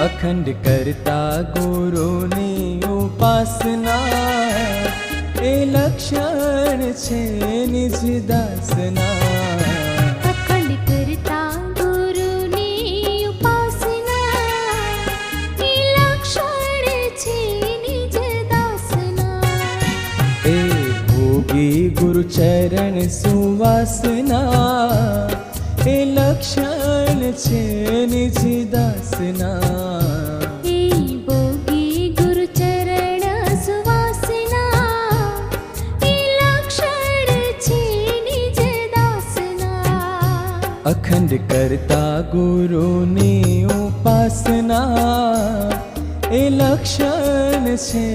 અખંડ કરતા ગુરુની ઉપાસના એ લક્ષણ છે નિજ દાસના. અખંડ કરતા ગુરુની ઉપાસના એ લક્ષણ છે નિજ દાસના. એ ભોગી ગુરુ ચરણ સુવાસના એ લક્ષણ છે નિજ દાસના. એ ભોગી ગુરુ ચરણ સુવાસના એ લક્ષણ છે નિજ દાસના. અખંડ કરતા ગુરુની ઉપાસના એ લક્ષણ છે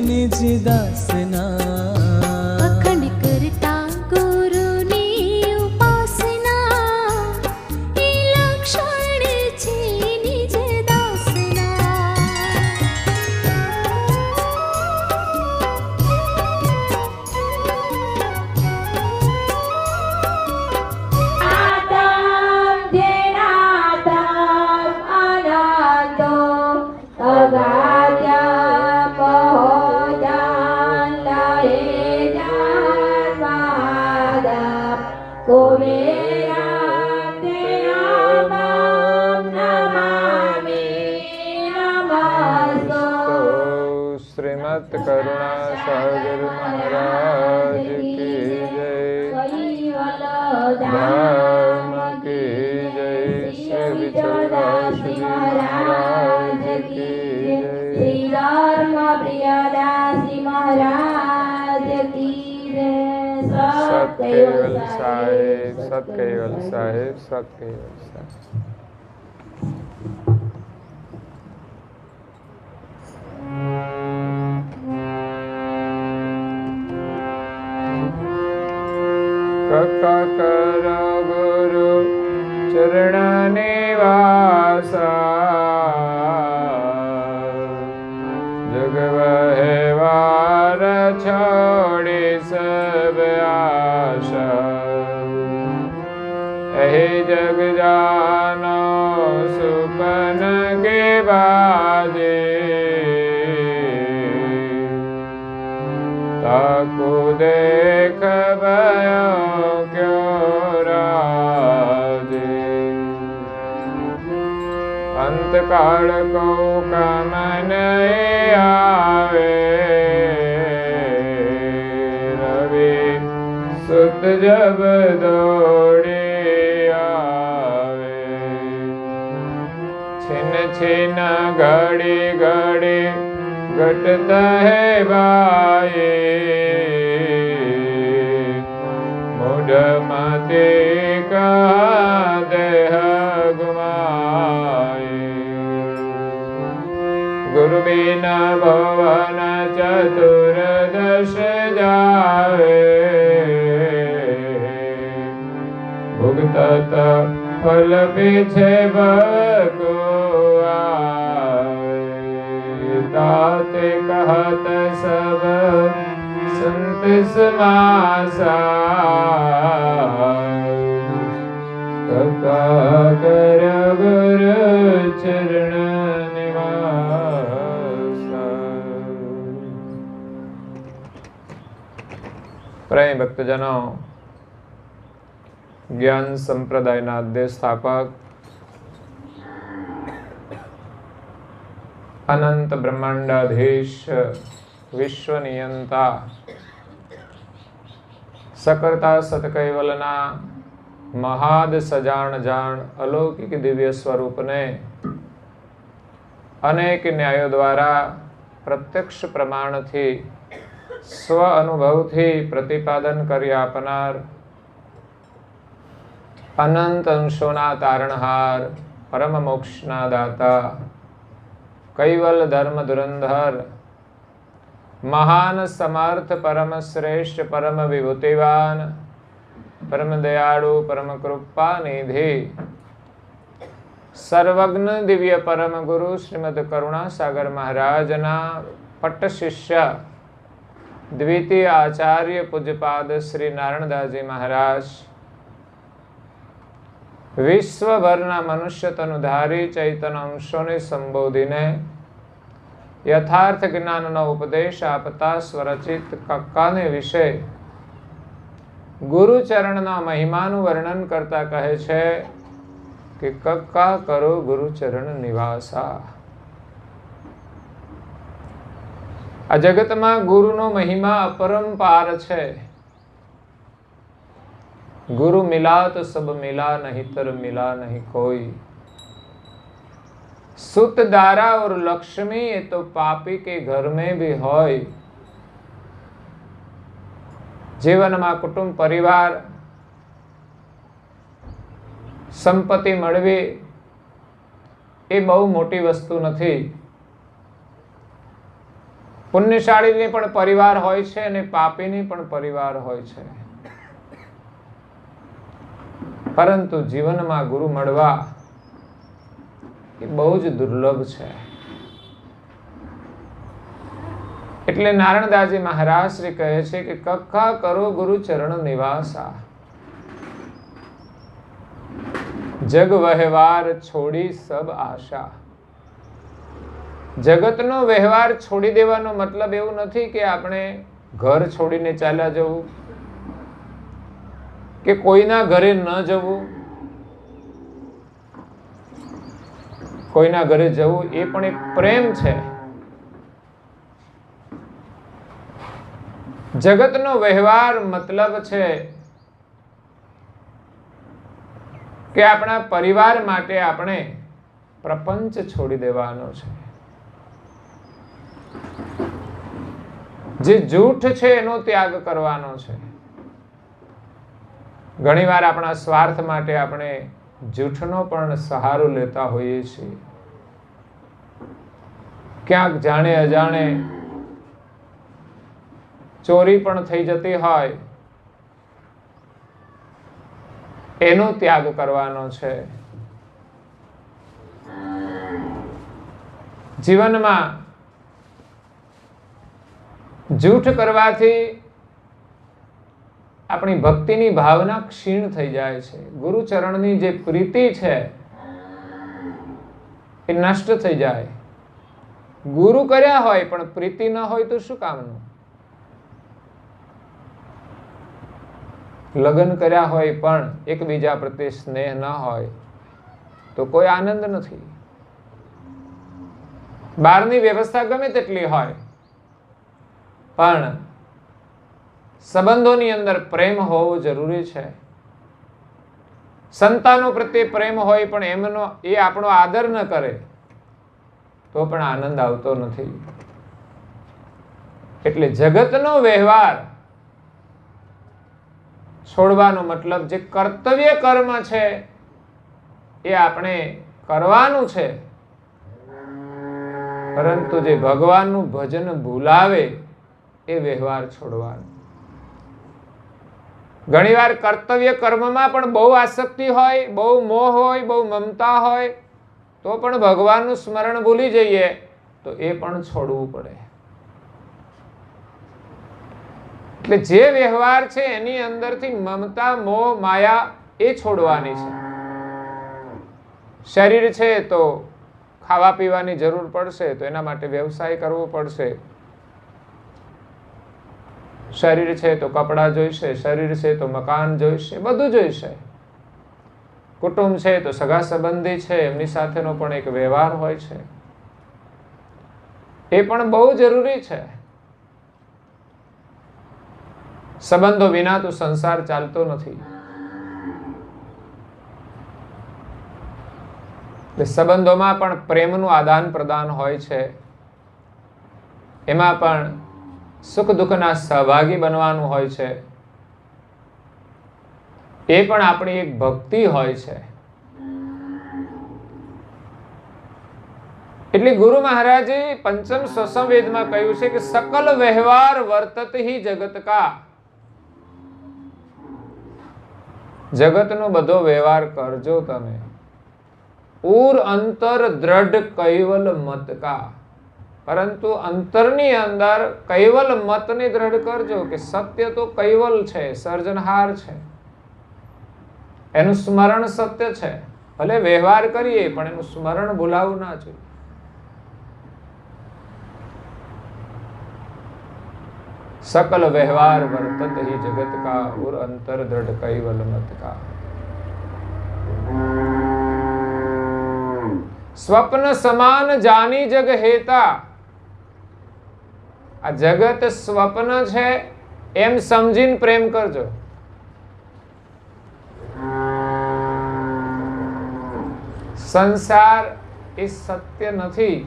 નિજ દાસના. અખંડ કરતા ગુરુની ઉપાસના એ લક્ષણ છે નિજ દાસના. આતમ જેનાતમ અનંતો અગાધ્ય પહોજાન લહે જન્માદમ કુબેરમ તેનામમ નમામિ નમસ્તો. શ્રીમદ કરુણા સાગર મહારાજ કી જય. ધર્મ કી જય. શ્રી વિઠ્ઠલદાસજી મહારાજ કી જય. શ્રી ધર્મ પ્રિયદાસજી મહારાજ કી જય. સત્કેવલ સાહેબ, સત્કેવલ સાહેબ, સત્કેવલ સાહેબ. કૃપા કરો ગુરુ ચરણ નિવાસા, જગ વહેવાર છોડી સબ આશા. એ જગ જાનો સુપન કે બાજે, તાકુ દેખ ભયો ક્યો રાજે. અંતકાળ કો કામન આવે, રવિ સુત જબ દોડી આવે. छिन छिन घड़ी घड़ी घटता है बाए, मूढ़ मते का देह गुमाए. गुरु बिना भवन चतुर्दश जावे, भुगतत फल पीछे बको आवे. ताते कहत सब संत समासा, कथा कर गुरु चरण निवासा. પ્રેમ ભક્તજનો, જ્ઞાન સંપ્રદાયના આદ્ય સ્થાપક અનંત બ્રહ્માંડાધીશ વિશ્વ નિયંતા સકર્તા સતકૈવલના મહાદ સજાણ જાણ અલૌકિક દિવ્ય સ્વરૂપને અનેક ન્યાયો દ્વારા પ્રત્યક્ષ પ્રમાણથી સ્વ અનુભવથી પ્રતિપાદન કરી આપનાર અનંત અંશોના તારણહાર, પરમ મોક્ષના દાતા, કૈવલ ધર્મ ધુરંધર, મહાન સમર્થ, પરમ શ્રેષ્ઠ, પરમ વિભૂતિવાન, પરમ દયાળુ, પરમ કૃપા નિધિ, સર્વજ્ઞ દિવ્ય પરમ ગુરુ શ્રીમદ કરુણાસાગર મહારાજના પટ્ટ શિષ્ય દ્વિતીય આચાર્ય પૂજ્યપાદ શ્રી નારાયણદાસજી મહારાજ વિશ્વભરના મનુષ્ય તનુધારી ચૈતન્ય અંશોને સંબોધીને યથાર્થ જ્ઞાનનો ઉપદેશ આપતા સ્વરચિત કક્કાને વિશે ગુરુચરણના મહિમાનું વર્ણન કરતા કહે છે કે કક્કા કરો ગુરુચરણ નિવાસા. આ જગતમાં ગુરુનો મહિમા અપરંપાર છે. गुरु मिला तो सब मिला, नहींतर मिला नहीं कोई. सुत दारा और लक्ष्मी ये तो पापी के घर में भी होय. जीवन में कुटुंब परिवार संपत्ति मळवी ए बहु मोटी वस्तु नहीं. पुण्यशाळीनी पण परिवार होय छे अने पापीनी पण परिवार होय छे. परंतु जीवन में गुरु मळवा ए बहु ज दुर्लभ है. एटले नारायणदासजी महाराज श्री कहे छे कि कक्का करो गुरु चरण निवासा. जग व्यवहार छोड़ी सब आशा. जगतनो व्यवहार छोड़ी देवानो मतलब एवुं नथी कि आपणे घर छोड़ीने चाल्या जवुं કે કોઈના ઘરે ન જવું. કોઈના ઘરે જવું એ પણ એક પ્રેમ છે. જગતનો વ્યવહાર મતલબ છે કે આપણા પરિવાર માટે આપણે પ્રપંચ છોડી દેવાનો છે. જે જૂઠ છે એનો ત્યાગ કરવાનો છે. ઘણીવાર આપણા સ્વાર્થ માટે આપણે જૂઠનો પણ સહારો લેતા હોઈએ છીએ. ક્યાંક જાણે અજાણે ચોરી પણ થઈ જતી હોય, એનો ત્યાગ કરવાનો છે. જીવનમાં જૂઠ કરવાથી આપણી ભક્તિની ભાવના ક્ષીણ થઈ જાય છે. ગુરુચરણની જે પ્રીતિ છે એ નષ્ટ થઈ જાય. ગુરુ કર્યા હોય પણ પ્રીતિ ન હોય તો શું કામનું? લગ્ન કર્યા હોય પણ એકબીજા પ્રત્યે સ્નેહ ન હોય તો કોઈ આનંદ નથી. બહારની વ્યવસ્થા ગમે તેટલી હોય પણ સંબંધોની અંદર પ્રેમ હોવો જરૂરી છે. સંતાનો પ્રત્યે પ્રેમ હોય પણ એમનો એ આપણો આદર ન કરે તો પણ આનંદ આવતો નથી. એટલે જગતનો વ્યવહાર છોડવાનો મતલબ જે કર્તવ્ય કર્મ છે એ આપણે કરવાનું છે, પરંતુ જે ભગવાનનું ભજન ભૂલાવે એ વ્યવહાર છોડવાનો. ઘણીવાર કર્તવ્ય કર્મમાં પણ બહુ આસક્તિ હોય, બહુ મોહ હોય, બહુ મમતા હોય તો પણ ભગવાનનું સ્મરણ ભૂલી જઈએ તો એ પણ છોડવું પડે. એટલે જે વ્યવહાર છે એની અંદરથી મમતા, મોહ, માયા એ છોડવાની છે. શરીર છે તો ખાવા પીવાની જરૂર પડશે તો એના માટે વ્યવસાય કરવો પડશે. શરીર છે તો કપડાં જોઈશે, શરીર છે તો મકાન જોઈશે, બધું જોઈશે. કુટુંબ છે તો સગા સંબંધી છે એમની સાથેનો પણ એક વ્યવહાર હોય છે, એ પણ બહુ જરૂરી છે. સંબંધો વિના તો સંસાર ચાલતો નથી. સંબંધોમાં પણ પ્રેમનું આદાન પ્રદાન હોય છે. એમાં પણ સુખ દુઃખના સહભાગી બનવાનું હોય છે. એ પણ આપણી એક ભક્તિ હોય છે. એટલે ગુરુ મહારાજે પંચમ સ્વસંવેદમાં કહ્યું છે કે સકલ વ્યવહાર વર્તત હી જગત કા. જગતનો બધો વ્યવહાર કરજો તમે. ઉર અંતર દ્રઢ કૈવલ મત કા. પરંતુ અંતરની અંદર કૈવલ મતને દ્રઢ કરજો કે સત્ય તો કૈવલ છે, સર્જનહાર છે. એનું સ્મરણ સત્ય છે. ભલે વ્યવહાર કરીએ પણ એનું સ્મરણ ભૂલાવું ના જોઈએ. सकल व्यवहार वर्तत ही जगत का और अंतर दृढ़ कैवल मत का. સ્વપ્ન સમાન જાની જગ હેતા. આ જગત સ્વપ્ન છે એમ સમજીને પ્રેમ કરજો. સંસાર એ સત્ય નથી.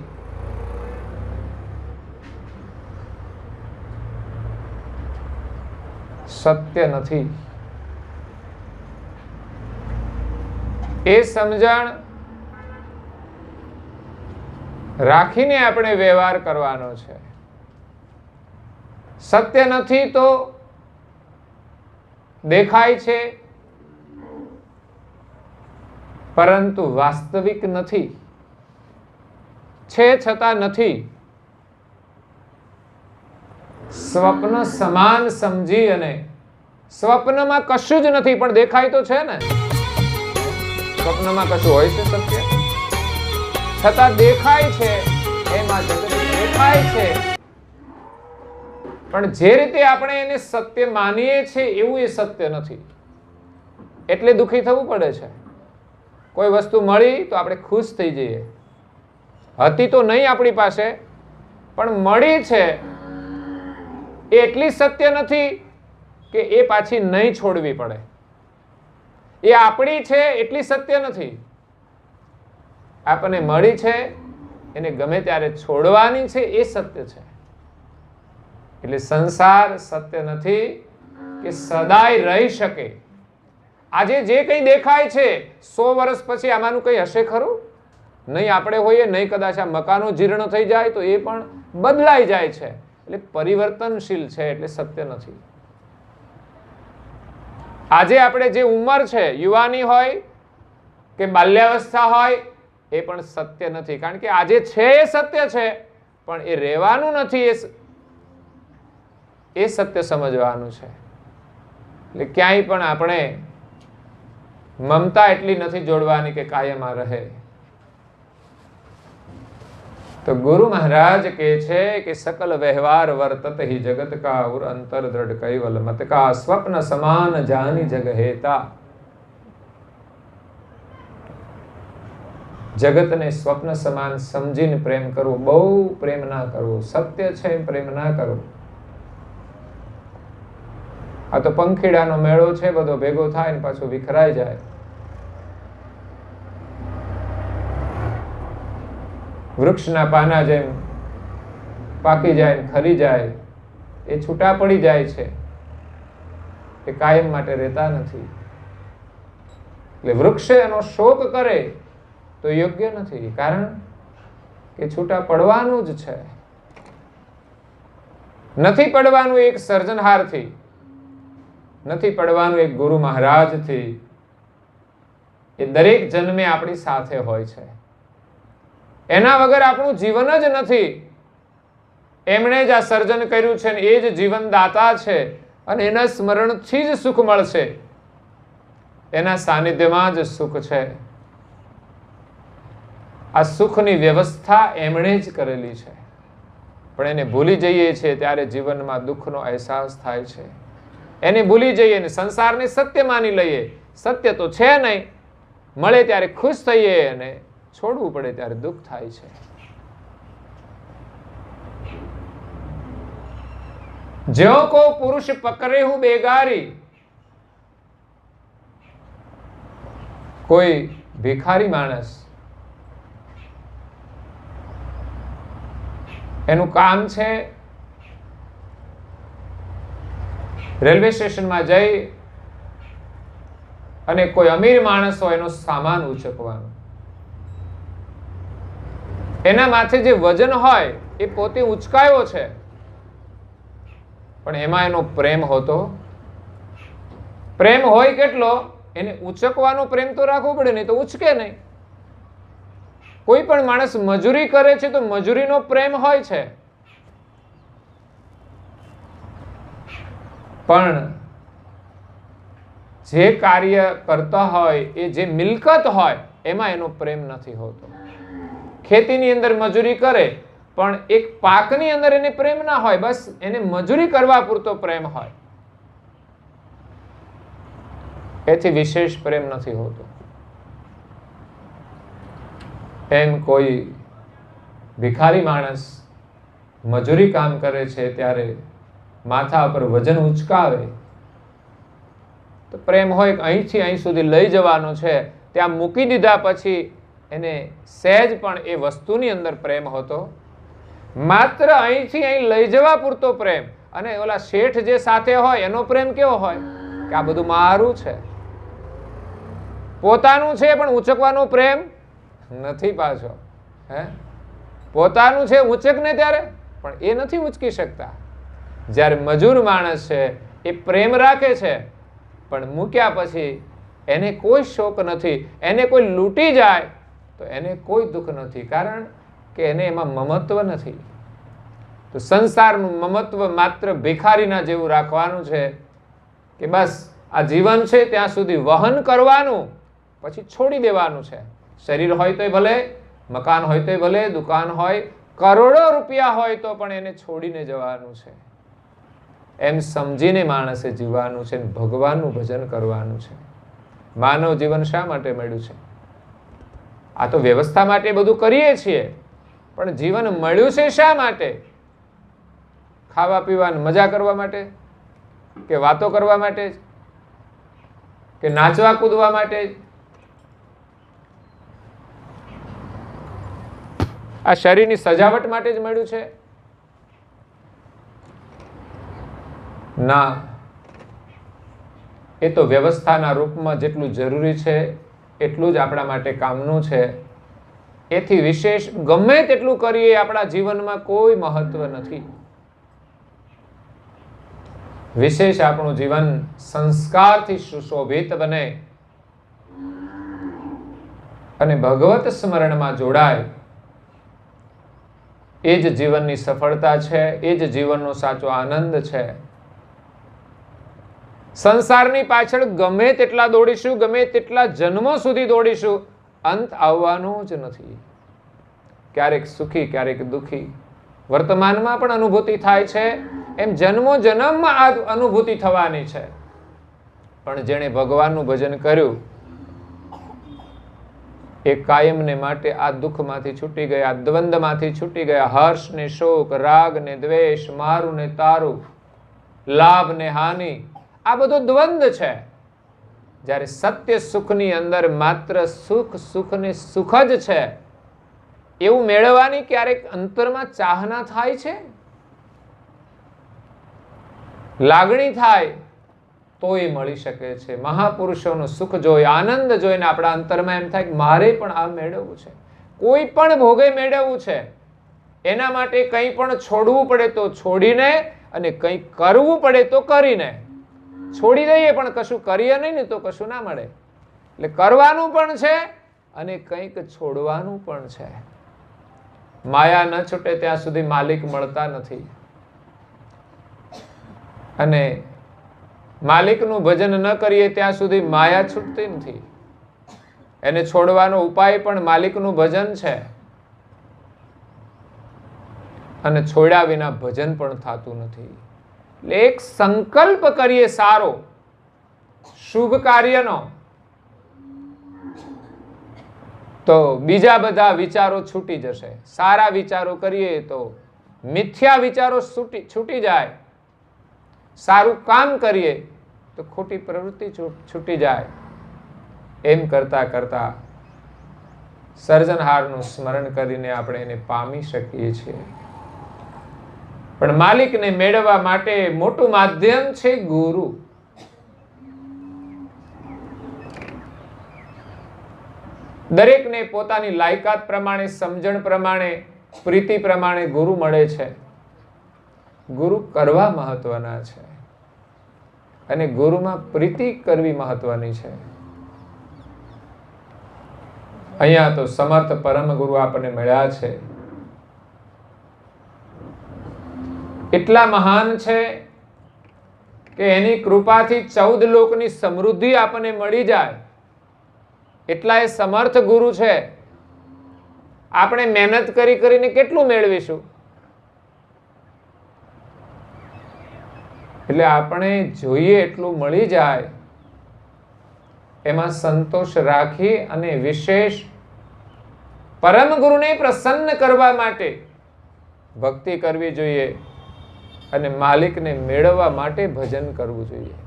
સત્ય નથી એ સમજણ રાખીને આપણે વ્યવહાર કરવાનો છે. સત્ય નથી તો દેખાય છે પરંતુ વાસ્તવિક નથી, છે છતાં નથી. સ્વપ્ન સમાન સમજી અને સ્વપ્નમાં કશું જ નથી પણ દેખાય તો છે ને. સ્વપ્નમાં કશું હોય છે સત્ય, છતાં દેખાય છે. એમાં જગત દેખાય છે પણ જે રીતે આપણે એને સત્ય માનીએ છીએ એવું એ સત્ય નથી. એટલે દુઃખી થવું પડે છે. કોઈ વસ્તુ મળી તો આપણે ખુશ થઈ જઈએ. હતી તો નહીં આપણી પાસે પણ મળી છે એ એટલી સત્ય નથી કે એ પાછી નહીં છોડવી પડે. એ આપણી છે એટલી સત્ય નથી. આપણને મળી છે એને ગમે ત્યારે છોડવાની છે એ સત્ય છે. એટલે સંસાર સત્ય નથી કે સદાય રહી શકે. આજે જે કંઈ દેખાય છે 100 વર્ષ પછી આમાંનું કંઈ હશે ખરું? નહીં આપણે હોઈએ, નહીં કદાચ આ મકાનો જીર્ણ થઈ જાય તો એ પણ બદલાઈ જાય છે. એટલે પરિવર્તનશીલ છે એટલે સત્ય નથી. આજે આપણે જે ઉંમર છે, યુવાની હોય કે બાલ્યાવસ્થા હોય, એ પણ સત્ય નથી. કારણ કે આજે છે એ સત્ય છે પણ એ રહેવાનું નથી. એ સત્ય સમજવાનું છે. એટલે ક્યાંય પણ આપણે મમતા એટલી નથી જોડવાની કે કાયમ રહે. તો ગુરુ મહારાજ કહે છે કે सकल व्यवहार वर्तत ही जगत का और अंतर दृढ़ कैवल मत का. स्वप्न समान जानी जग हेता. જગતને સ્વપ્ન સમાન સમજીને પ્રેમ કરવો. બહુ પ્રેમ ના કરવો. સત્ય છે એમ પ્રેમ ના કરવો. આ તો પંખીડાનો મેળો છે, બધો ભેગો થાય ને પાછો વિખરાઈ જાય. વૃક્ષના પાના જેમ પાકી જાય ખરી જાય, એ છૂટા પડી જાય છે, એ કાયમ માટે રહેતા નથી. એટલે વૃક્ષ એનો શોક કરે તો યોગ્ય નથી. કારણ કે છૂટા પડવાનું જ છે. નથી પડવાનું એક સર્જનહારથી, નથી પડવાનું એક ગુરુ મહારાજથી. એ દરેક જન્મે આપણી સાથે હોય છે. એના વગર આપણું જીવન જ નથી. એમણે જ આ સર્જન કર્યું છે ને એ જ જીવનદાતા છે અને એના સ્મરણથી જ સુખ મળશે. એના સાનિધ્યમાં જ સુખ છે. આ સુખની વ્યવસ્થા એમણે જ કરેલી છે પણ એને ભૂલી જઈએ છીએ ત્યારે જીવનમાં દુઃખનો અહેસાસ થાય છે. એને ભૂલી જઈએ ને સંસારને સત્ય માની લઈએ. સત્ય તો છે નહીં. મળે ત્યારે ખુશ થઈએ અને છોડવું પડે ત્યારે દુઃખ થાય છે. જ્યો કો પુરુષ પકરે હું બેગારી. કોઈ ભિખારી માણસ, એનું કામ છે રેલવે સ્ટેશનમાં જઈ અને કોઈ અમીર માણસ હોય એનો સામાન ઉચકવાનો. એના માથે જે વજન હોય એ પોતે ઉચકાયો છે પણ એમાં એનો પ્રેમ હોતો. પ્રેમ હોય કેટલો, એને ઉચકવાનો પ્રેમ તો રાખવો પડે, નહીં તો ઉચકે નહીં. કોઈ પણ માણસ મજૂરી કરે છે તો મજૂરીનો પ્રેમ હોય છે પણ જે કાર્ય કરતા હોય, એ જે મિલકત હોય એમાં એનો પ્રેમ નથી હોતો. ખેતીની અંદર મજૂરી કરે પણ એક પાકની અંદર એને પ્રેમ ના હોય, બસ એને મજૂરી કરવા પૂરતો પ્રેમ હોય, એથી વિશેષ પ્રેમ નથી હોતો. એમ કોઈ ભિખારી માણસ મજૂરી કામ કરે છે ત્યારે માથા પર વજન ઉચકાવે તો પ્રેમ હોય કે અહીંથી અહીં સુધી લઈ જવાનો છે, ત્યાં મૂકી દીધા પછી એને સહેજ પણ એ વસ્તુની અંદર પ્રેમ હોતો. માત્ર અહીંથી અહીં લઈ જવા પૂરતો પ્રેમ. અને ઓલા શેઠ જે સાથે હોય એનો પ્રેમ કેવો હોય કે આ બધું મારું છે, પોતાનું છે પણ ઉચકવાનો પ્રેમ નથી પાછો. પોતાનું છે ઉચક ને ત્યારે પણ એ નથી ઉચકી શકતા. જ્યારે મજૂર માણસ છે એ પ્રેમ રાખે છે પણ મૂક્યા પછી એને કોઈ શોક નથી, એને કોઈ લૂંટી જાય તો એને કોઈ દુઃખ નથી, કારણ કે એને એમાં મમત્વ નથી. તો સંસારનું મમત્વ માત્ર ભિખારીના જેવું રાખવાનું છે કે બસ આ જીવન છે ત્યાં સુધી વહન કરવાનું, પછી છોડી દેવાનું છે. શરીર હોય તોય ભલે, મકાન હોય તોય ભલે, દુકાન હોય, કરોડો રૂપિયા હોય તો પણ એને છોડીને જવાનું છે. એમ સમજીને માણસે જીવવાનું છે, ભગવાનનું ભજન કરવાનું છે. માનવ જીવન શા માટે મળ્યું છે? આ તો વ્યવસ્થા માટે બધું કરીએ છીએ, પણ જીવન મળ્યું છે શા માટે? ખાવા પીવાની મજા કરવા માટે, કે વાતો કરવા માટે, કે નાચવા કૂદવા માટે? આ શરીરની સજાવટ માટે જ મળ્યું છે? ના, એ તો વ્યવસ્થાના રૂપમાં જેટલું જરૂરી છે એટલું જ આપણા માટે કામનું છે. એથી વિશેષ ગમે તેટલું કરીએ આપણા જીવનમાં કોઈ મહત્વ નથી. વિશેષ આપણું જીવન સંસ્કારથી સુશોભિત બને અને ભગવત સ્મરણમાં જોડાય, એ જ જીવનની સફળતા છે, એ જ જીવનનો સાચો આનંદ છે. સંસારની પાછળ ગમે તેટલા દોડીશું, ગમે તેટલા જન્મો સુધી દોડીશું, અંત આવવાનો જ નથી. ક્યારેક સુખી, ક્યારેક દુઃખી, વર્તમાનમાં પણ અનુભૂતિ થાય છે, એમ જન્મો જન્મમાં આ અનુભૂતિ થવાની છે. પણ જેણે ભગવાનનું ભજન કર્યું એ કાયમને માટે આ દુઃખમાંથી છૂટી ગયા, દ્વંદ્વમાંથી છૂટી ગયા. હર્ષ ને શોક, રાગ ને દ્વેષ, મારું ને તારું, લાભ ને હાનિ, આ બધો દ્વંદ છે. જ્યારે સત્ય સુખની અંદર માત્ર સુખ, સુખ ને સુખ જ છે એવું મેળવવાની ક્યારેક અંતરમાં ચાહના થાય છે, લાગણી થાય તો એ મળી શકે છે. મહાપુરુષોનું સુખ જોઈ, આનંદ જોઈને આપણા અંતરમાં એમ થાય કે મારે પણ આ મેળવવું છે, કોઈ પણ ભોગે મેળવવું છે. એના માટે કંઈ પણ છોડવું પડે તો છોડીને, અને કંઈ કરવું પડે તો કરીને. છોડી દઈએ પણ કશું કરીએ નહીં ને તો કશું ના મળે. એટલે કરવાનું પણ છે અને કંઈક છોડવાનું પણ છે. માયા ન છૂટે ત્યાં સુધી માલિક મળતા નથી, અને માલિકનું ભજન ન કરીએ ત્યાં સુધી માયા છૂટતી નથી. એને છોડવાનો ઉપાય પણ માલિકનું ભજન છે, અને છોડ્યા વિના ભજન પણ થતું નથી. એટલે એક સંકલ્પ કરીએ સારો, શુભ કાર્યનો, તો બીજા બધા વિચારો છૂટી જશે. સારા વિચારો કરીએ તો મિથ્યા વિચારો છૂટી જાય. સારું કામ કરીએ તો ખોટી પ્રવૃત્તિ છૂટી જાય. એમ કરતા કરતા સર્જનહારનું સ્મરણ કરીને આપણે એને પામી શકીએ છીએ. પણ માલિકને મેળવવા માટે મોટું માધ્યમ છે ગુરુ. દરેકને પોતાની લાયકાત પ્રમાણે, સમજણ પ્રમાણે, પ્રીતિ પ્રમાણે ગુરુ મળે છે. ગુરુ કરવા મહત્વના છે, અને ગુરુમાં પ્રીતિ કરવી મહત્વની છે. અહીંયા તો સમર્થ પરમ ગુરુ આપણને મળ્યા છે. એટલા મહાન છે કે એની કૃપાથી 14 લોકની સમૃદ્ધિ આપણને મળી જાય, એટલા એ સમર્થ ગુરુ છે. આપણે મહેનત કરીને કેટલું મેળવીશું? એટલે આપણે જોઈએ એટલું મળી જાય એમાં સંતોષ રાખી અને વિશેષ પરમ ગુરુને પ્રસન્ન કરવા માટે ભક્તિ કરવી જોઈએ અને માલિકને મેળવવા માટે ભજન કરવું જોઈએ.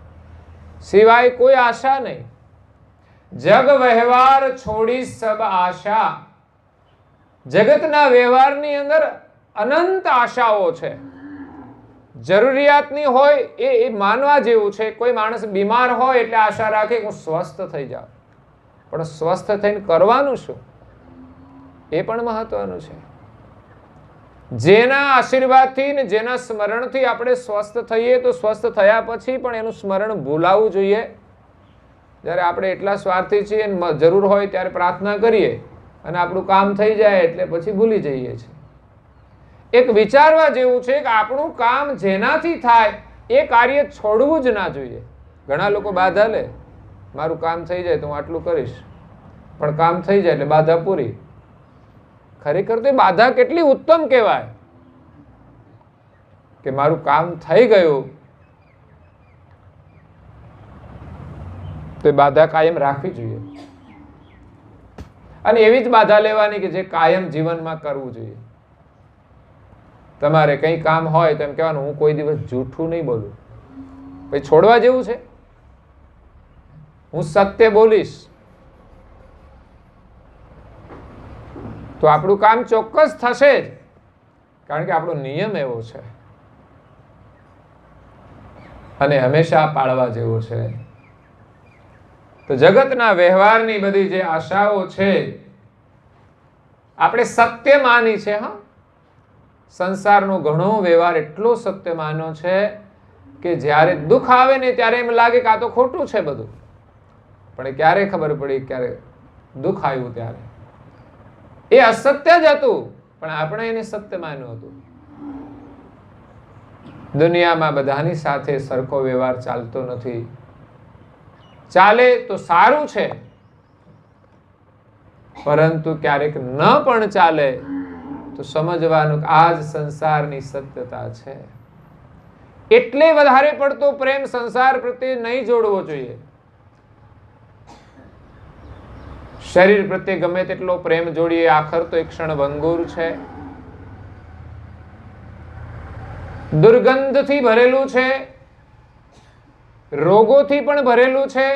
સિવાય કોઈ આશા નહીં. જગ વ્યવહાર છોડી સબ આશા. જગતના વ્યવહારની અંદર અનંત આશાઓ છે. જરૂરિયાતની હોય એ માનવા જેવું છે. કોઈ માણસ બીમાર હોય એટલે આશા રાખે કે હું સ્વસ્થ થઈ જાઉં, પણ સ્વસ્થ થઈને કરવાનું શું એ પણ મહત્વનું છે. જેના આશીર્વાદથી ને જેના સ્મરણથી આપણે સ્વસ્થ થઈએ તો સ્વસ્થ થયા પછી પણ એનું સ્મરણ ભૂલાવવું જોઈએ. જ્યારે આપણે એટલા સ્વાર્થી છીએ, જરૂર હોય ત્યારે પ્રાર્થના કરીએ અને આપણું કામ થઈ જાય એટલે પછી ભૂલી જઈએ છીએ. એક વિચારવા જેવું છે કે આપણું કામ જેનાથી થાય એ કાર્ય છોડવું જ ના જોઈએ. ઘણા લોકો બાધા લે, મારું કામ થઈ જાય તો હું આટલું કરીશ, પણ કામ થઈ જાય એટલે બાધા પૂરી. ખરેખર તો એ બાધા કેટલી ઉત્તમ કહેવાય કે મારું કામ થઈ ગયું તો એ બાધા કાયમ રાખવી જોઈએ, અને એવી જ બાધા લેવાની કે જે કાયમ જીવનમાં કરવું જોઈએ. તમારે કંઈ કામ હોય તો એમ કહેવાનું હું કોઈ દિવસ જૂઠું નહીં બોલું. પછી છોડવા જેવું છે. હું સત્ય બોલીશ તો આપણું કામ ચોક્કસ થશે જ, કારણ કે આપણો નિયમ એવો છે અને હંમેશા પાળવા જેવો છે. તો જગતના વ્યવહારની બધી જે આશાઓ છે આપણે સત્ય માની છે. હા, સંસારનો ઘણો વ્યવહાર એટલો સત્ય માન્યો છે કે જ્યારે દુઃખ આવે ને ત્યારે એમ લાગે કે આ તો ખોટું છે બધું, પણ એ ક્યારે ખબર પડી, ક્યારે દુઃખ આવ્યું ત્યારે એ અસત્ય જ હતું, પણ આપણે એને સત્ય માન્યું હતું. દુનિયામાં બધાની સાથે સરખો વ્યવહાર ચાલતો નથી. ચાલે તો સારું છે, પરંતુ ક્યારેક ન પણ ચાલે તો સમજવાનું કે આ જ સંસારની સત્યતા છે. એટલે વધારે પડતો પ્રેમ સંસાર પ્રત્યે નહીં જોડવો જોઈએ. શરીર પ્રત્યે ગમે તેટલો પ્રેમ જોડીએ, આખર તો એક ક્ષણ ભંગુર છે. દુર્ગંધથી ભરેલું છે, રોગોથી પણ ભરેલું છે.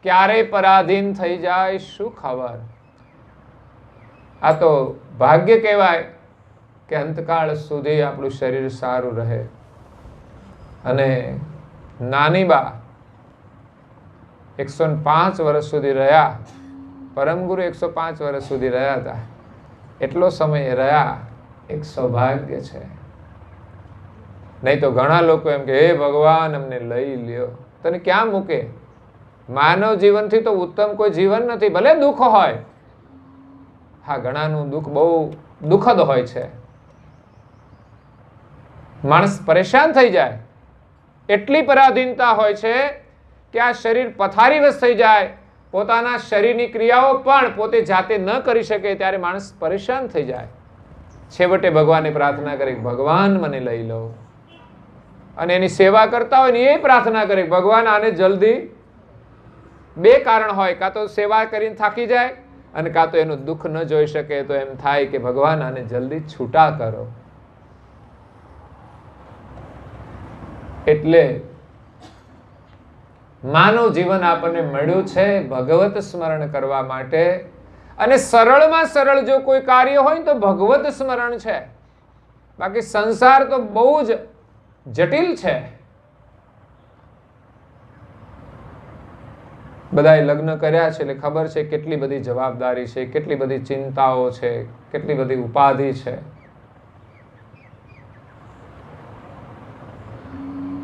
ક્યારે પરાધીન થઈ જાય શું ખબર. આ તો ભાગ્ય કહેવાય કે અંતકાળ સુધી આપણું શરીર સારું રહે. અને નાની બા 105 વર્ષ સુધી રહ્યા. પરમગુરુ 105 વર્ષ સુધી રહ્યા હતા. એટલો સમય રહ્યા એક સૌભાગ્ય છે. નહીં તો ઘણા લોકો એમ કે હે ભગવાન અમને લઈ લ્યો. તને ક્યાં મૂકે? માનવ જીવનથી તો ઉત્તમ કોઈ જીવન નથી. ભલે દુઃખ હોય, હા ઘણાનું દુઃખ બહુ દુઃખદ હોય છે. માણસ પરેશાન થઈ જાય, એટલી પરાધીનતા હોય છે કે આ શરીર પથારીવશ થઈ જાય, પોતાના શરીરની ક્રિયાઓ પણ પોતે જાતે ન કરી શકે ત્યારે માણસ પરેશાન થઈ જાય. છેવટે ભગવાનને પ્રાર્થના કરી ભગવાન મને લઈ લો. અને એની સેવા કરતા હોય ને એ પ્રાર્થના કરે ભગવાન આને જલ્દી. બે કારણ હોય, કાં તો સેવા કરીને થાકી જાય અને કાં તો એનું દુઃખ ન જોઈ શકે તો એમ થાય કે ભગવાન આને જલ્દી છૂટા કરો. એટલે માનવ જીવન આપણને મળ્યું છે ભગવત સ્મરણ કરવા માટે. અને સરળમાં સરળ જો કોઈ કાર્ય હોય તો ભગવત સ્મરણ છે. બાકી સંસાર તો બહુ જ જટિલ છે. બધાએ લગ્ન કર્યા છે એટલે ખબર છે કેટલી બધી જવાબદારી છે, કેટલી બધી ચિંતાઓ છે, કેટલી બધી ઉપાધિ છે.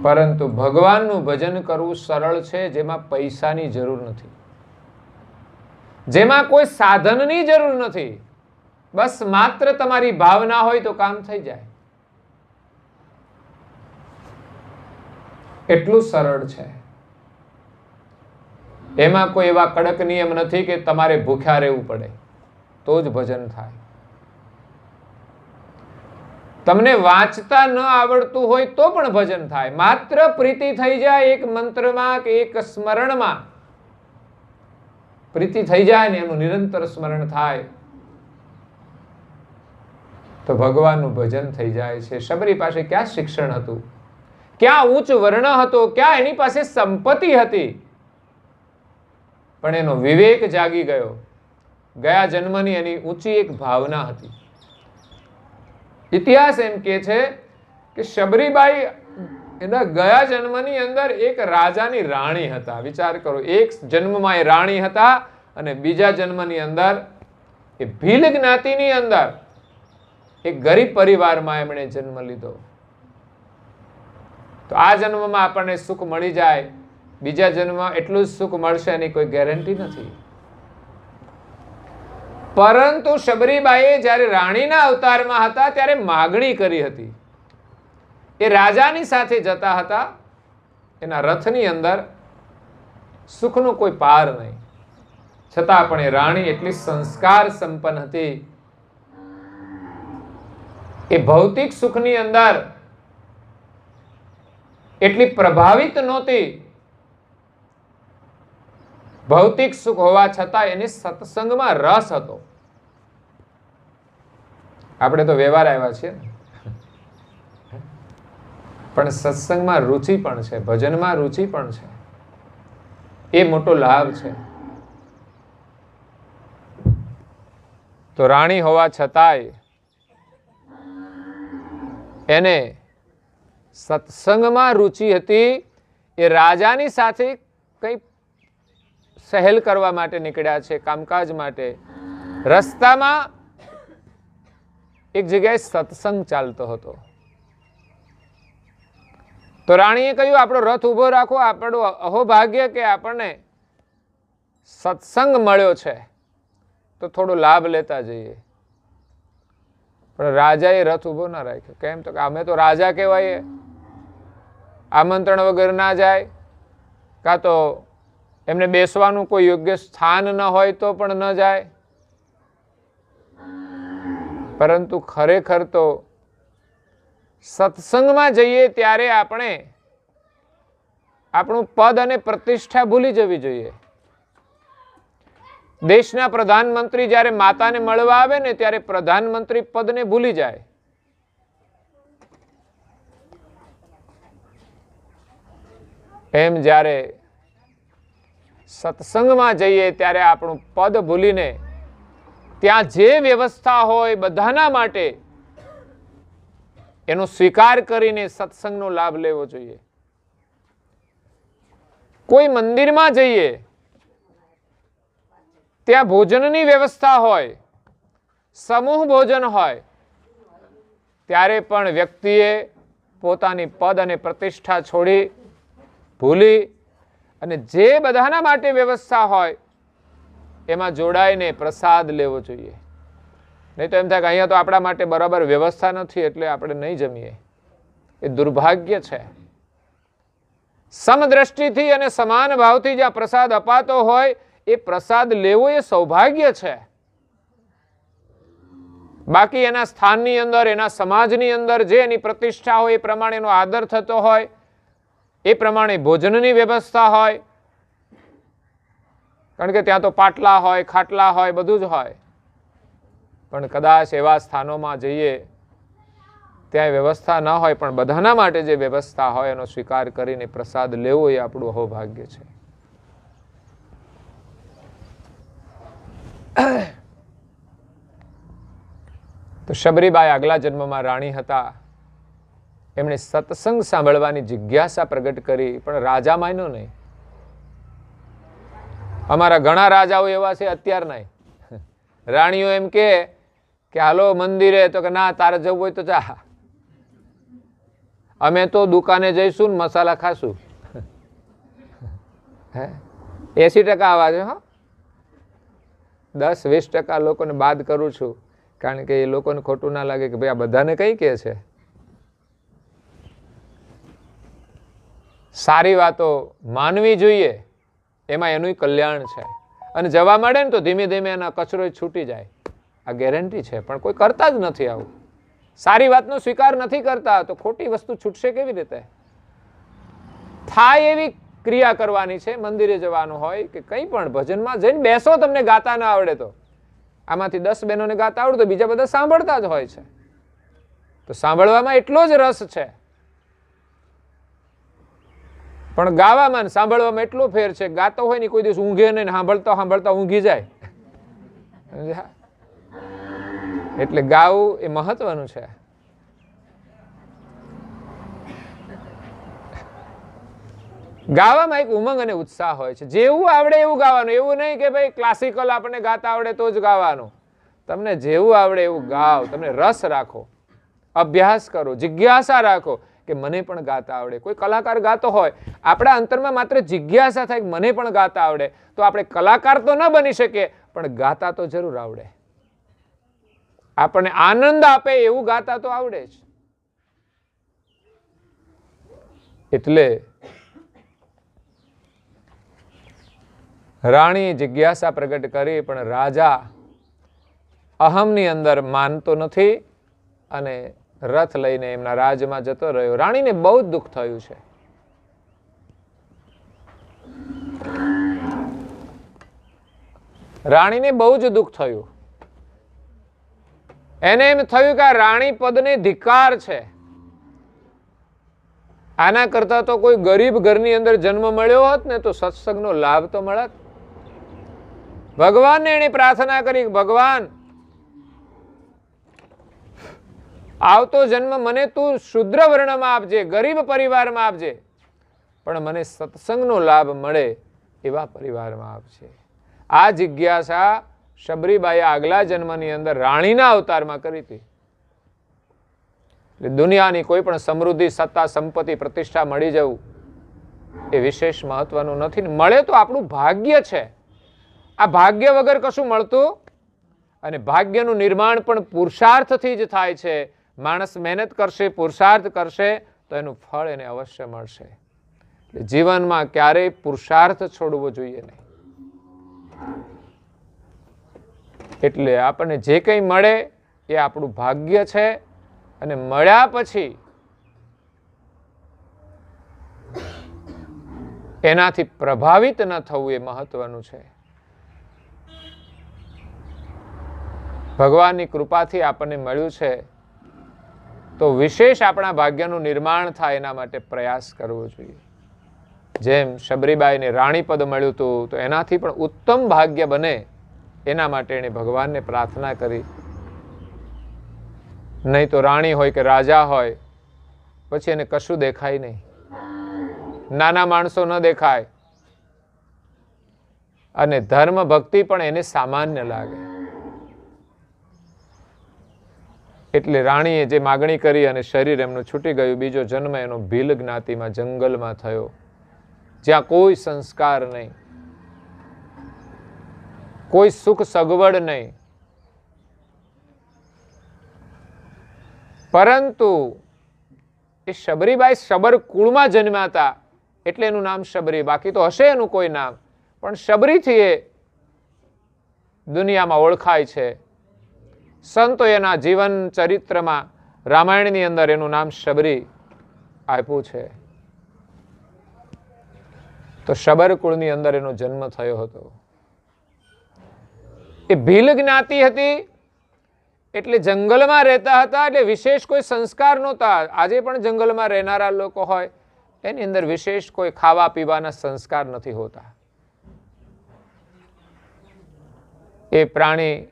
પરંતુ ભગવાનનું ભજન કરવું સરળ છે, જેમાં પૈસાની જરૂર નથી, જેમાં કોઈ સાધનની જરૂર નથી. બસ માત્ર તમારી ભાવના હોય તો કામ થઈ જાય. એટલું સરળ છે. એમાં કોઈ એવા કડક નિયમ નથી કે તમારે ભૂખ્યા રહેવું પડે તો જ ભજન થાય. તમને વાંચતા ન આવડતું હોય તો પણ ભજન થાય. માત્ર પ્રીતિ થઈ જાય એક મંત્રમાં કે એક સ્મરણમાં પ્રીતિ થઈ જાય ને એનું નિરંતર સ્મરણ થાય તો ભગવાનનું ભજન થઈ જાય છે. શબરી પાસે ક્યાં શિક્ષણ હતું, ક્યાં ઉચ્ચ વર્ણ હતો, ક્યાં એની પાસે સંપત્તિ હતી, પણ એનો વિવેક જાગી ગયો. ગયા જન્મની એની ઊંચી એક ભાવના હતી. ઇતિહાસ એમ કહે છે કે શબરીબાઈ એના ગયા જન્મની અંદર એક રાજાની રાણી હતા. વિચાર કરો, એક જન્મમાં એ રાણી હતા અને બીજા જન્મની અંદર એ ભીલ જ્ઞાતિની અંદર એક ગરીબ પરિવારમાં એમણે જન્મ લીધો. તો આ જન્મમાં આપણને સુખ મળી જાય, બીજા જન્મમાં એટલું જ સુખ મળશે એની કોઈ ગેરંટી નથી. પરંતુ શબરીબાઈએ જ્યારે રાણીના અવતારમાં હતા ત્યારે માગણી કરી હતી. એ રાજાની સાથે જતા હતા, એના રથની અંદર સુખનો કોઈ પાર નહીં, છતાં પણ એ રાણી એટલી સંસ્કાર સંપન્ન હતી, એ ભૌતિક સુખની અંદર એટલી પ્રભાવિત નહોતી. ભૌતિક સુખ હોવા છતાં એને સત્સંગમાં રસ હતો. આપણે તો વ્યવહાર આવ્યા છીએ પણ સત્સંગમાં રુચિ પણ છે, ભજનમાં રુચિ પણ છે. એ મોટો લાભ છે. તો રાણી હોવા છતાંય એને સત્સંગમાં રુચિ હતી. એ રાજાની સાથે કંઈ સહેલ કરવા માટે નીકળ્યા છે, કામકાજ માટે. રસ્તામાં એક જગ્યાએ સત્સંગ ચાલતો હતો. તો રાણીએ કહ્યું, આપણો રથ ઉભો રાખો, આપણું અહોભાગ્ય કે આપણને સત્સંગ મળ્યો છે તો થોડો લાભ લેતા જઈએ. પણ રાજાએ રથ ઉભો ના રાખ્યો. કેમ? તો કે અમે તો રાજા કહેવાય, આમંત્રણ વગર ના જાય, કાં તો એમને બેસવાનું કોઈ યોગ્ય સ્થાન ન હોય તો પણ ન જાય. પરંતુ ખરેખર તો સત્સંગમાં જઈએ ત્યારે આપણે આપણું પદ અને પ્રતિષ્ઠા ભૂલી જવી જોઈએ. દેશના પ્રધાનમંત્રી જ્યારે માતાને મળવા આવે ને ત્યારે પ્રધાનમંત્રી પદને ભૂલી જાય. એમ જ્યારે સત્સંગમાં જઈએ ત્યારે આપણું પદ ભૂલીને ત્યાં જે વ્યવસ્થા હોય બધાના માટે એનો સ્વીકાર કરીને સત્સંગનો લાભ લેવો જોઈએ. કોઈ મંદિરમાં જઈએ ત્યાં ભોજનની વ્યવસ્થા હોય, સમૂહ ભોજન હોય, ત્યારે પણ વ્યક્તિએ પોતાની પદ અને પ્રતિષ્ઠા છોડી ભૂલી અને જે બધાના માટે વ્યવસ્થા હોય એમાં જોડાઈને પ્રસાદ લેવો જોઈએ. નહીં તો એમ થાય કે અહીંયા તો આપણા માટે બરાબર વ્યવસ્થા નથી એટલે આપણે નહીં જમીએ. એ દુર્ભાગ્ય છે. સમદ્રષ્ટિથી અને સમાન ભાવથી જ્યાં પ્રસાદ અપાતો હોય એ પ્રસાદ લેવો એ સૌભાગ્ય છે. બાકી એના સ્થાનની અંદર, એના સમાજની અંદર જે એની પ્રતિષ્ઠા હોય એ પ્રમાણે એનો આદર થતો હોય, એ પ્રમાણે ભોજનની વ્યવસ્થા હોય. કારણ કે ત્યાં તો પાટલા હોય, ખાટલા હોય, બધું જ હોય. પણ કદાચ એવા સ્થાનોમાં જઈએ ત્યાં વ્યવસ્થા ન હોય, પણ બધાના માટે જે વ્યવસ્થા હોય એનો સ્વીકાર કરીને પ્રસાદ લેવો એ આપણું અહોભાગ્ય છે. તો શબરીબાઈ આગલા જન્મમાં રાણી હતા. એમણે સત્સંગ સાંભળવાની જિજ્ઞાસા પ્રગટ કરી, પણ રાજા માન્યો નહીં. અમારા ઘણા રાજાઓ એવા છે અત્યારના. રાણીઓ એમ કે હાલો મંદિરે, તો કે ના, તારે જવું હોય તો જા, અમે તો દુકાને જઈશું ને મસાલા ખાશું. 80% આવા છે. 10-20% લોકોને બાદ કરું છું, કારણ કે એ લોકોને ખોટું ના લાગે કે ભાઈ આ બધાને કઈ કહે છે. સારી વાતો માનવી જોઈએ, એમાં એનું કલ્યાણ છે. અને જવા મળે ને તો ધીમે ધીમે એના કચરો છૂટી જાય, આ ગેરંટી છે. પણ કોઈ કરતા જ નથી આવું. સારી વાતનો સ્વીકાર નથી કરતા તો ખોટી વસ્તુ છૂટશે કેવી રીતે? થાય એવી ક્રિયા કરવાની છે. મંદિરે જવાનું હોય કે કંઈ પણ ભજનમાં જઈને બેસો, તમને ગાતા ના આવડે તો. આમાંથી 10 બહેનોને ગાતા આવડે તો બીજા બધા સાંભળતા જ હોય છે. તો સાંભળવામાં એટલો જ રસ છે, પણ ગાવામાં ને સાંભળવામાં એટલો ફેર છે. ગાતો હોય ને કોઈ દિવસ ઊંઘે નહીં, સાંભળતા સાંભળતા ઊંઘી જાય. એટલે ગાવું એ મહત્વનું છે. ગાવામાં એક ઉમંગ અને ઉત્સાહ હોય છે. જેવું આવડે એવું ગાવાનું. એવું નહીં કે ભાઈ ક્લાસિકલ આપણને ગાતા આવડે તો જ ગાવાનું. તમને જેવું આવડે એવું ગાઓ. તમને રસ રાખો, અભ્યાસ કરો, જિજ્ઞાસા રાખો કે મને પણ ગાતા આવડે. કોઈ કલાકાર ગાતો હોય, આપણા અંતરમાં માત્ર જિજ્ઞાસા થાય કે મને પણ ગાતા આવડે, તો આપણે કલાકાર તો ન બની શકીએ, પણ ગાતા તો જરૂર આવડે. આપણને આનંદ આપે એવું ગાતા તો આવડે જ. એટલે રાણી જિજ્ઞાસા પ્રગટ કરી, પણ રાજા અહમની અંદર માનતો નથી અને રથ લઈને એમના રાજમાં જતો રહ્યો. રાણીને બહુ જ દુઃખ થયું છે. રાણીને બહુ જ દુઃખ થયું. એને એમ થયું કે આ રાણી પદને ધિક્કાર છે. આના કરતા તો કોઈ ગરીબ ઘરની અંદર જન્મ મળ્યો હોત ને તો સત્સંગનો લાભ તો મળત. ભગવાનને એણે પ્રાર્થના કરી, ભગવાન આવતો જન્મ મને તું શુદ્ર વર્ણમાં આપજે, ગરીબ પરિવારમાં આપજે, પણ મને સત્સંગનો લાભ મળે એવા પરિવારમાં આપજે. આ જિજ્ઞાસા શબરીબાઈએ આગલા જન્મની અંદર રાણીના અવતારમાં કરી હતી. દુનિયાની કોઈ પણ સમૃદ્ધિ, સત્તા, સંપત્તિ, પ્રતિષ્ઠા મળી જવું એ વિશેષ મહત્વનું નથી. મળે તો આપણું ભાગ્ય છે. આ ભાગ્ય વગર કશું મળતું, અને ભાગ્યનું નિર્માણ પણ પુરુષાર્થથી જ થાય છે. માણસ મહેનત કરશે, પુરુષાર્થ કરશે તો એનું ફળ એને અવશ્ય મળશે. જીવનમાં ક્યારેય પુરુષાર્થ છોડવો જોઈએ નહીં. એટલે આપણને જે કંઈ મળે એ આપણું ભાગ્ય છે, અને મળ્યા પછી એનાથી પ્રભાવિત ન થવું એ મહત્વનું છે. ભગવાનની કૃપાથી આપણને મળ્યું છે તો વિશેષ આપણા ભાગ્યનું નિર્માણ થાય એના માટે પ્રયાસ કરવો જોઈએ. જેમ શબરીબાઈને રાણીપદ મળ્યું હતું, તો એનાથી પણ ઉત્તમ ભાગ્ય બને એના માટે એણે ભગવાનને પ્રાર્થના કરી. નહીં તો રાણી હોય કે રાજા હોય, પછી એને કશું દેખાય નહીં. નાના માણસો ન દેખાય, અને ધર્મ ભક્તિ પણ એને સામાન્ય લાગે. એટલે રાણીએ જે માગણી કરી અને શરીર એમનું છૂટી ગયું. બીજો જન્મ એનો ભીલ જ્ઞાતિમાં જંગલમાં થયો, જ્યાં કોઈ સંસ્કાર નહીં, કોઈ સુખ સગવડ નહીં. પરંતુ એ શબરીબાઈ શબર કુળમાં જન્મ્યા હતા એટલે એનું નામ શબરી. બાકી તો હશે એનું કોઈ નામ, પણ શબરીથી એ દુનિયામાં ઓળખાય છે. સંતો એના જીવન ચરિત્રમાં રામાયણની અંદર એનું નામ શબરી આપ્યું છે. તો શબર કુળની અંદર એનો જન્મ થયો હતો. એ ભીલ જ્ઞાતિ હતી એટલે જંગલમાં રહેતા હતા, એટલે વિશેષ કોઈ સંસ્કાર નહોતા. આજે પણ જંગલમાં રહેનારા લોકો હોય એની અંદર વિશેષ કોઈ ખાવા પીવાના સંસ્કાર નથી હોતા. એ પ્રાણી,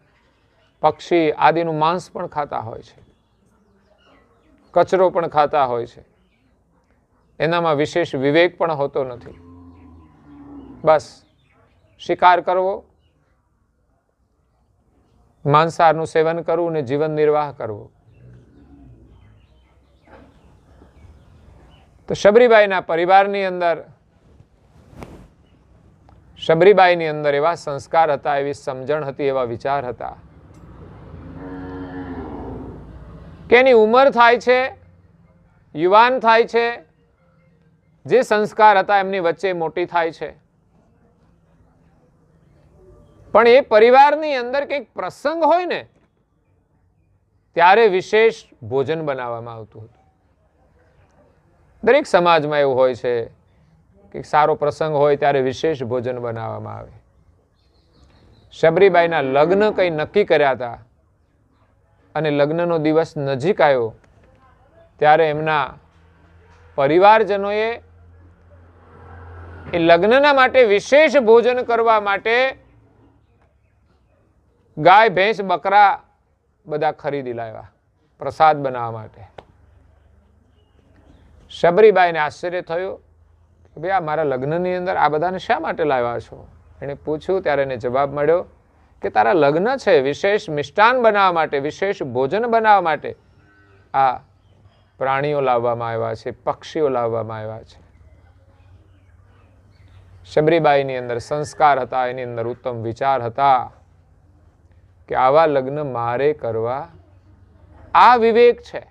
પક્ષી આદિનું માંસ પણ ખાતા હોય છે, કચરો પણ ખાતા હોય છે. એનામાં વિશેષ વિવેક પણ હોતો નથી. બસ શિકાર કરવો, માંસાહારનું સેવન કરવું ને જીવન નિર્વાહ કરવો. તો શબરીબાઈના પરિવારની અંદર, શબરીબાઈની અંદર એવા સંસ્કાર હતા, એવી સમજણ હતી, એવા વિચાર હતા કે એની ઉંમર થાય છે, યુવાન થાય છે, જે સંસ્કાર હતા એમની વચ્ચે મોટી થાય છે. પણ એ પરિવારની અંદર કંઈક પ્રસંગ હોય ને ત્યારે વિશેષ ભોજન બનાવવામાં આવતું હતું. દરેક સમાજમાં એવું હોય છે કે સારો પ્રસંગ હોય ત્યારે વિશેષ ભોજન બનાવવામાં આવે. શબરીબાઈના લગ્ન કંઈ નક્કી કર્યા હતા અને લગ્નનો દિવસ નજીક આવ્યો ત્યારે એમના પરિવારજનોએ એ લગ્નના માટે વિશેષ ભોજન કરવા માટે ગાય, ભેંસ, બકરા બધા ખરીદી લાવ્યા પ્રસાદ બનાવવા માટે. શબરીબાઈને આશ્ચર્ય થયું કે ભાઈ આ મારા લગ્નની અંદર આ બધાને શા માટે લાવ્યા છો? એણે પૂછ્યું ત્યારે એને જવાબ મળ્યો કે તારા લગ્ન છે, વિશેષ મિષ્ટાન બનાવવા માટે, વિશેષ ભોજન બનાવવા માટે આ પ્રાણીઓ લાવવામાં આવ્યા છે, પક્ષીઓ લાવવામાં આવ્યા છે. શબરીબાઈની અંદર સંસ્કાર હતા, એની અંદર ઉત્તમ વિચાર હતા કે આવા લગ્ન મારે કરવા. આ વિવેક છે.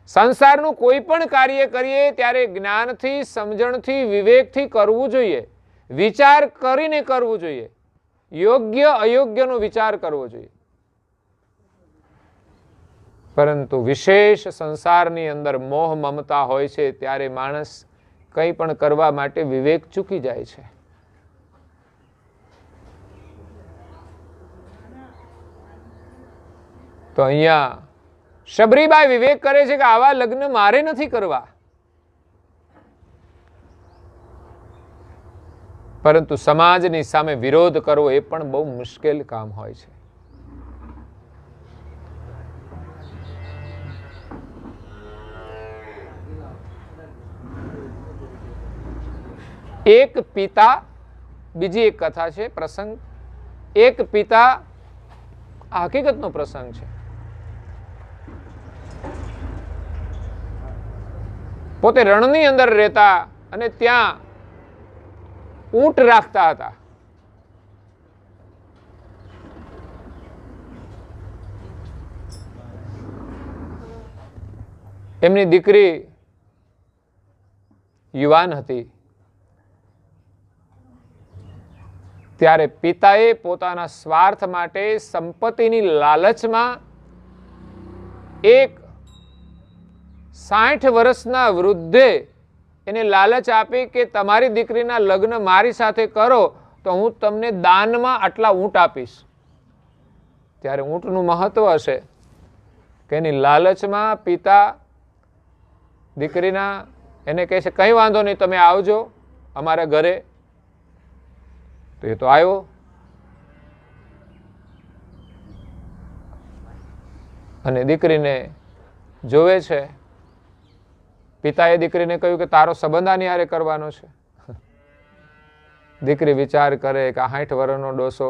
સંસારનું કોઈ પણ કાર્ય કરીએ ત્યારે જ્ઞાનથી, સમજણથી, વિવેકથી કરવું જોઈએ. વિચાર કરીને કરવું જોઈએ. યોગ્ય અયોગ્યનો વિચાર કરવો જોઈએ. પરંતુ વિશેષ સંસારની અંદર મોહ મમતા હોય છે ત્યારે માણસ કંઈ પણ કરવા માટે વિવેક ચૂકી જાય છે. તો અહીંયા શબરીબાઈ વિવેક કરે છે કે આવા લગ્ન મારે નથી કરવા. પરંતુ સમાજની સામે વિરોધ કરવો એ પણ બહુ મુશ્કેલ કામ હોય છે. એક પિતા, બીજી એક કથા છે, પ્રસંગ. એક પિતા, આ હકીકતનો પ્રસંગ છે. પોતે રણની અંદર રહેતા અને ત્યાં ઊંટ રાખતા હતા. એમની દીકરી યુવાન હતી. ત્યારે પિતાએ પોતાના સ્વાર્થ માટે, સંપત્તિની લાલચમાં એક 60 વર્ષના વૃદ્ધે એને લાલચ આપી કે તમારી દીકરીના લગ્ન મારી સાથે કરો તો હું તમને દાનમાં આટલા ઊંટ આપીશ. ત્યારે ઊંટનું મહત્વ હશે કે એની લાલચમાં પિતા દીકરીના એને કહે છે કંઈ વાંધો નહીં, તમે આવજો અમારા ઘરે. તો એ તો આવ્યો. અને દીકરીને જોવે છે. પિતાએ દીકરીને કહ્યું કે તારો સંબંધ આની હારે કરવાનો છે. દીકરી વિચાર કરે કે 60 વર્ષનો ડોસો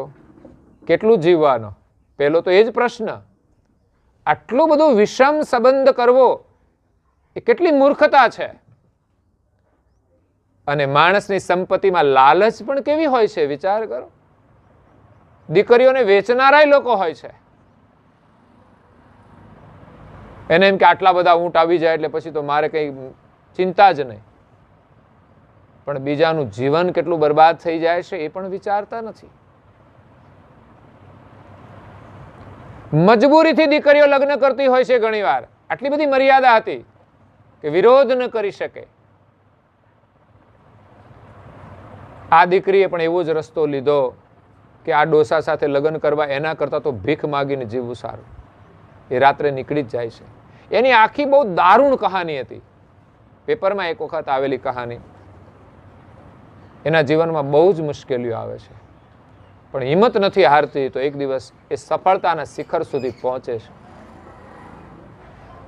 કેટલું જીવવાનો. પહેલો તો એ જ પ્રશ્ન. આટલું બધું વિષમ સંબંધ કરવો એ કેટલી મૂર્ખતા છે. અને માણસની સંપત્તિમાં લાલચ પણ કેવી હોય છે વિચાર કરો. દીકરીઓને વેચનારાય લોકો હોય છે. એને એમ કે આટલા બધા ઊંટ આવી જાય એટલે પછી તો મારે કંઈ ચિંતા જ નહીં. પણ બીજાનું જીવન કેટલું બરબાદ થઈ જાય છે એ પણ વિચારતા નથી. મજબૂરીથી દીકરીઓ લગ્ન કરતી હોય છે ઘણી વાર. આટલી બધી મર્યાદા હતી કે વિરોધ ન કરી શકે. આ દીકરીએ પણ એવો જ રસ્તો લીધો કે આ ડોસા સાથે લગ્ન કરવા એના કરતાં તો ભીખ માગીને જીવવું સારું. એ રાત્રે નીકળી જ જાય છે. એની આખી બહુ દારૂણ કહાની હતી. પેપરમાં એક વખત આવેલી કહાની. એના જીવનમાં બહુ જ મુશ્કેલીઓ આવે છે પણ હિંમત નથી હારતી. તો એક દિવસ એ સફળતાના શિખર સુધી પહોંચે છે.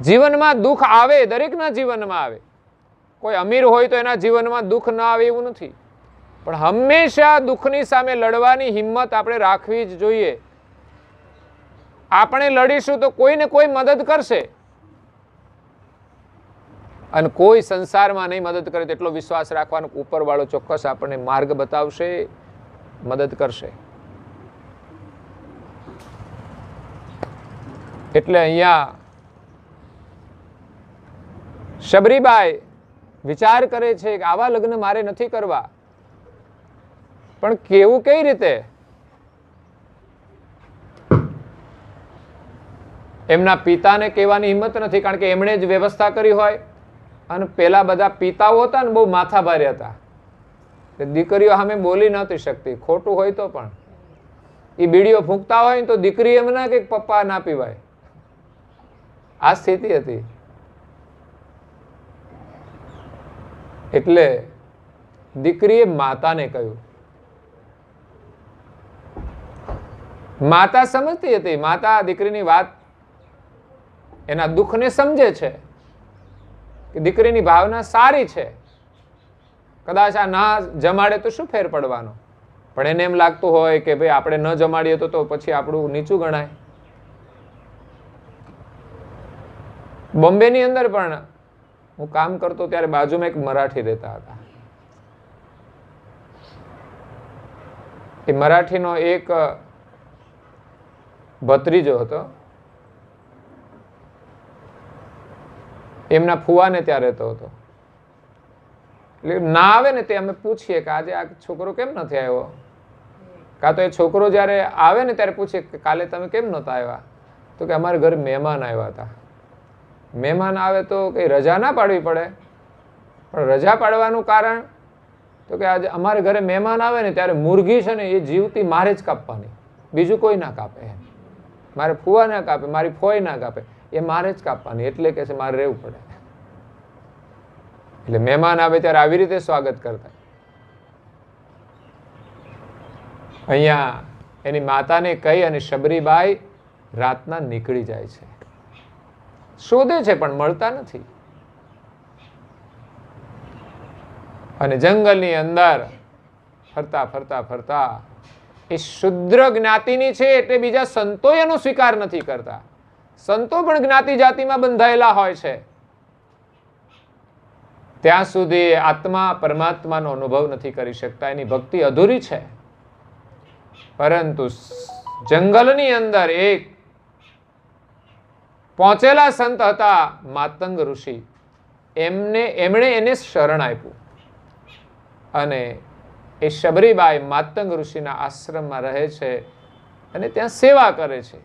જીવનમાં દુઃખ આવે, દરેકના જીવનમાં આવે. કોઈ અમીર હોય તો એના જીવનમાં દુઃખ ન આવે એવું નથી. પણ હંમેશા દુઃખની સામે લડવાની હિંમત આપણે રાખવી જ જોઈએ. આપણે લડીશું તો કોઈને કોઈ મદદ કરશે અને કોઈ સંસારમાં નહીં મદદ કરે તેટલો વિશ્વાસ રાખવાનો. ઉપરવાળો ચોક્કસ આપણને માર્ગ બતાવશે, મદદ કરશે. એટલે અહીંયા શબરીબાઈ વિચાર કરે છે કે આવા લગ્ન મારે નથી કરવા, પણ કેવું કઈ રીતે? એમના પિતાને કહેવાની હિંમત નથી, કારણ કે એમણે જ વ્યવસ્થા કરી હોય. અને પેલા બધા પિતાઓ હતા ને બહુ માથા ભારે હતા, દીકરીઓ સામે બોલી નહોતી શકતી. ખોટું હોય તો પણ એ બીડીઓ ફૂંકતા હોય ને તો દીકરી એમ ના કે પપ્પા ના પીવાય, આ સ્થિતિ હતી. એટલે દીકરીએ માતાને કહ્યું. માતા સમજતી હતી, માતા દીકરીની વાત, એના દુઃખને સમજે છે કે દીકરીની ભાવના સારી છે. કદાચ આ ના જમાડે તો શું ફેર પડવાનો, પણ એને એમ લાગતું હોય કે ભાઈ આપણે ન જમાડીએ તો પછી આપણું નીચું ગણાય. બોમ્બેની અંદર પણ હું કામ કરતો ત્યારે બાજુમાં એક મરાઠી રહેતા હતા. એ મરાઠીનો એક ભત્રીજો હતો, એમના ફુવાને ત્યાં રહેતો હતો. એટલે ના આવે ને તે અમે પૂછીએ કે આજે આ છોકરો કેમ નથી આવ્યો, કાં તો એ છોકરો જ્યારે આવે ને ત્યારે પૂછીએ કે કાલે તમે કેમ નહોતા આવ્યા, તો કે અમારે ઘરે મહેમાન આવ્યા હતા. મહેમાન આવે તો કઈ રજા ના પાડવી પડે, પણ રજા પાડવાનું કારણ તો કે આજે અમારે ઘરે મહેમાન આવે ને ત્યારે મુરઘી છે ને એ જીવતી મારે જ કાપવાની, બીજું કોઈ ના કાપે. મારે ફુવા ના કાપે, મારી ફોઈ ના કાપે, એ મારે જ કાપવાની, એટલે કે છે મારે રહેવું પડે. એટલે મહેમાન આવે ત્યારે આવી રીતે સ્વાગત કરતા. અહીંયા એની માતાને કહી અને શબરીબાઈ રાતના નીકળી જાય છે. શોધે છે પણ મળતા નથી. અને જંગલની અંદર ફરતા ફરતા ફરતા એ શુદ્ર જ્ઞાતિની છે એટલે બીજા સંતો એનો સ્વીકાર નથી કરતા. સંતો પણ જ્ઞાતિ જાતિમાં બંધાયેલા હોય છે. ત્યાં સુધી આત્મા પરમાત્માનો અનુભવ નથી કરી શકતા, એની ભક્તિ અધૂરી છે. પરંતુ જંગલની અંદર એક પહોંચેલા સંત હતા માતંગ ઋષિ. એમણે એને શરણ આપ્યું અને એ શબરીબાઈ માતંગ ઋષિના આશ્રમમાં રહે છે અને ત્યાં સેવા કરે છે.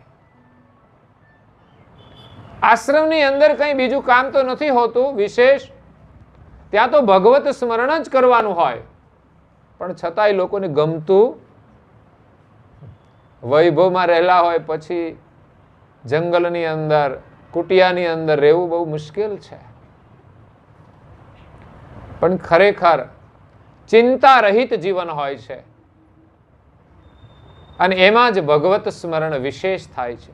આશ્રમની અંદર કંઈ બીજું કામ તો નથી હોતું વિશેષ, ત્યાં તો ભગવત સ્મરણ જ કરવાનું હોય, પણ છતાંય લોકોને ગમતું. વૈભવમાં રહેલા હોય પછી જંગલની અંદર કુટિયાની અંદર રહેવું બહુ મુશ્કેલ છે. પણ ખરેખર ચિંતા રહિત જીવન હોય છે અને એમાં જ ભગવત સ્મરણ વિશેષ થાય છે.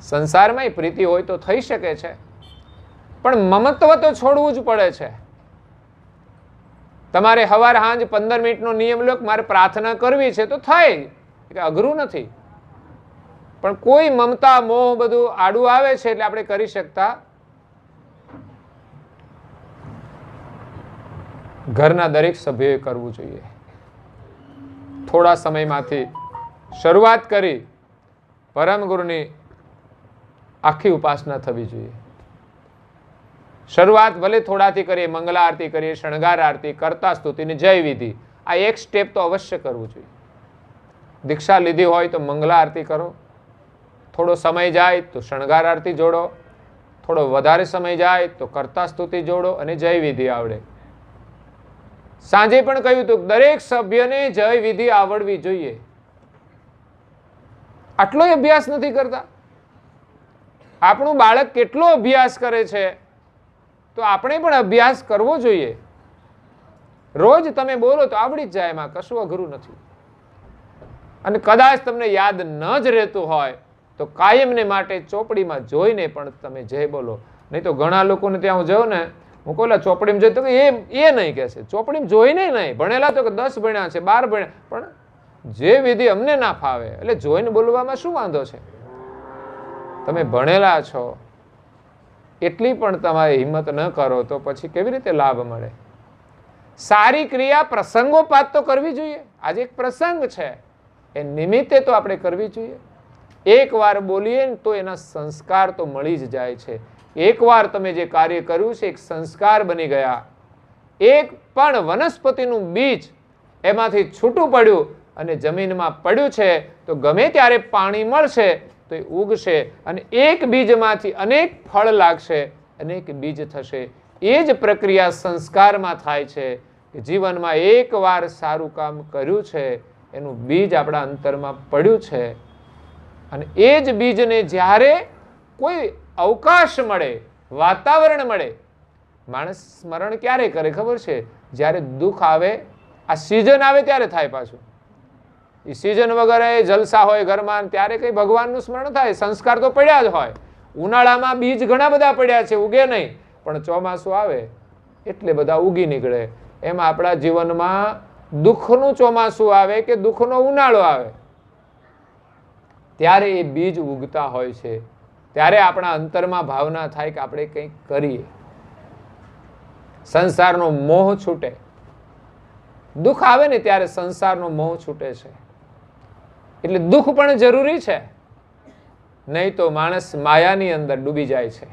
સંસારમાં પ્રીતિ હોય તો થઈ શકે છે, પણ મમત્વ તો છોડવું જ પડે છે. તમારે હવાર સાંજ 15 મિનિટનો નિયમ લો, મારે પ્રાર્થના કરવી છે તો થાય, અઘરું નથી. પણ કોઈ મમતા મોહ બધું આડું આવે છે એટલે આપણે કરી શકતા. ઘરના દરેક સભ્યોએ કરવું જોઈએ. થોડા સમયમાંથી શરૂઆત કરી પરમ ગુરુની આખી ઉપાસના થવી જોઈએ. શરૂઆત ભલે થોડાથી કરીએ, મંગલા આરતી કરીએ, શણગાર આરતી, કરતા સ્તુતિની જય વિધિ, આ એક સ્ટેપ તો અવશ્ય કરવું જોઈએ. દીક્ષા લીધી હોય તો મંગલા આરતી કરો, થોડો સમય જાય તો શણગાર આરતી જોડો, થોડો વધારે સમય જાય તો કરતા સ્તુતિ જોડો અને જય વિધિ આવડે. સાંજે પણ કહ્યું હતું દરેક સભ્યને જય વિધિ આવડવી જોઈએ. આટલો અભ્યાસ નથી કરતા. આપણું બાળક કેટલો અભ્યાસ કરે છે તો આપણે પણ અભ્યાસ કરવો જોઈએ. રોજ તમે બોલો તો આવડી જ જાય, એમાં કશું અઘરું નથી. અને કદાચ તમને યાદ ન જ રહેતું હોય તો કાયમને માટે ચોપડીમાં જોઈને પણ તમે જય બોલો. નહીં તો ઘણા લોકોને ત્યાં હું જાઉં ને, હું કહું ચોપડીમાં જોઈ તો કે એ નહીં કહેશે, ચોપડીમાં જોઈને નહીં. ભણેલા તો કે 10 ભણ્યા છે, 12 ભણ્યા, પણ જે વિધિ અમને ના ફાવે એટલે જોઈને બોલવામાં શું વાંધો છે? તમે ભણેલા છો એટલી પણ તમારી હિંમત ન કરો તો પછી કેવી રીતે લાભ મળે? સારી ક્રિયા પ્રસંગોપાત તો કરવી જોઈએ. આજે એક પ્રસંગ છે, એ નિમિત્તે તો આપણે કરવી જોઈએ. એક વાર બોલીએ ને તો એના સંસ્કાર તો મળી જ જાય છે. એકવાર તમે જે કાર્ય કર્યું છે એક સંસ્કાર બની ગયા. એક પણ વનસ્પતિનું બીજ એમાંથી છૂટું પડ્યું અને જમીનમાં પડ્યું છે તો ગમે ત્યારે પાણી મળશે તો એ ઉગશે અને એક બીજમાંથી અનેક ફળ લાગશે, અનેક બીજ થશે. એ જ પ્રક્રિયા સંસ્કારમાં થાય છે કે જીવનમાં એકવાર સારું કામ કર્યું છે, એનું બીજ આપણા અંતરમાં પડ્યું છે અને એ જ બીજને જ્યારે કોઈ અવકાશ મળે, વાતાવરણ મળે, માણસ સ્મરણ ક્યારે કરે ખબર છે? જ્યારે દુઃખ આવે, આ સિઝન આવે ત્યારે થાય. પાછું એ સિઝન વગર જલસા હોય ઘરમાં ત્યારે કઈ ભગવાનનું સ્મરણ થાય? સંસ્કાર તો પડ્યા જ હોય. ઉનાળામાં બીજ ઘણા બધા પડ્યા છે, ઉગે નહીં, પણ ચોમાસું આવે એટલે બધા ઉગી નીકળે. એમાં આપણા જીવનમાં દુઃખનું ચોમાસું આવે કે દુઃખનો ઉનાળો આવે ત્યારે એ બીજ ઉગતા હોય છે. ત્યારે આપણા અંતરમાં ભાવના થાય કે આપણે કંઈક કરીએ. સંસારનો મોહ છૂટે. દુઃખ આવે ને ત્યારે સંસારનો મોહ છૂટે છે. એટલે દુઃખ પણ જરૂરી છે, નહીં તો માણસ માયાની અંદર ડૂબી જાય છે.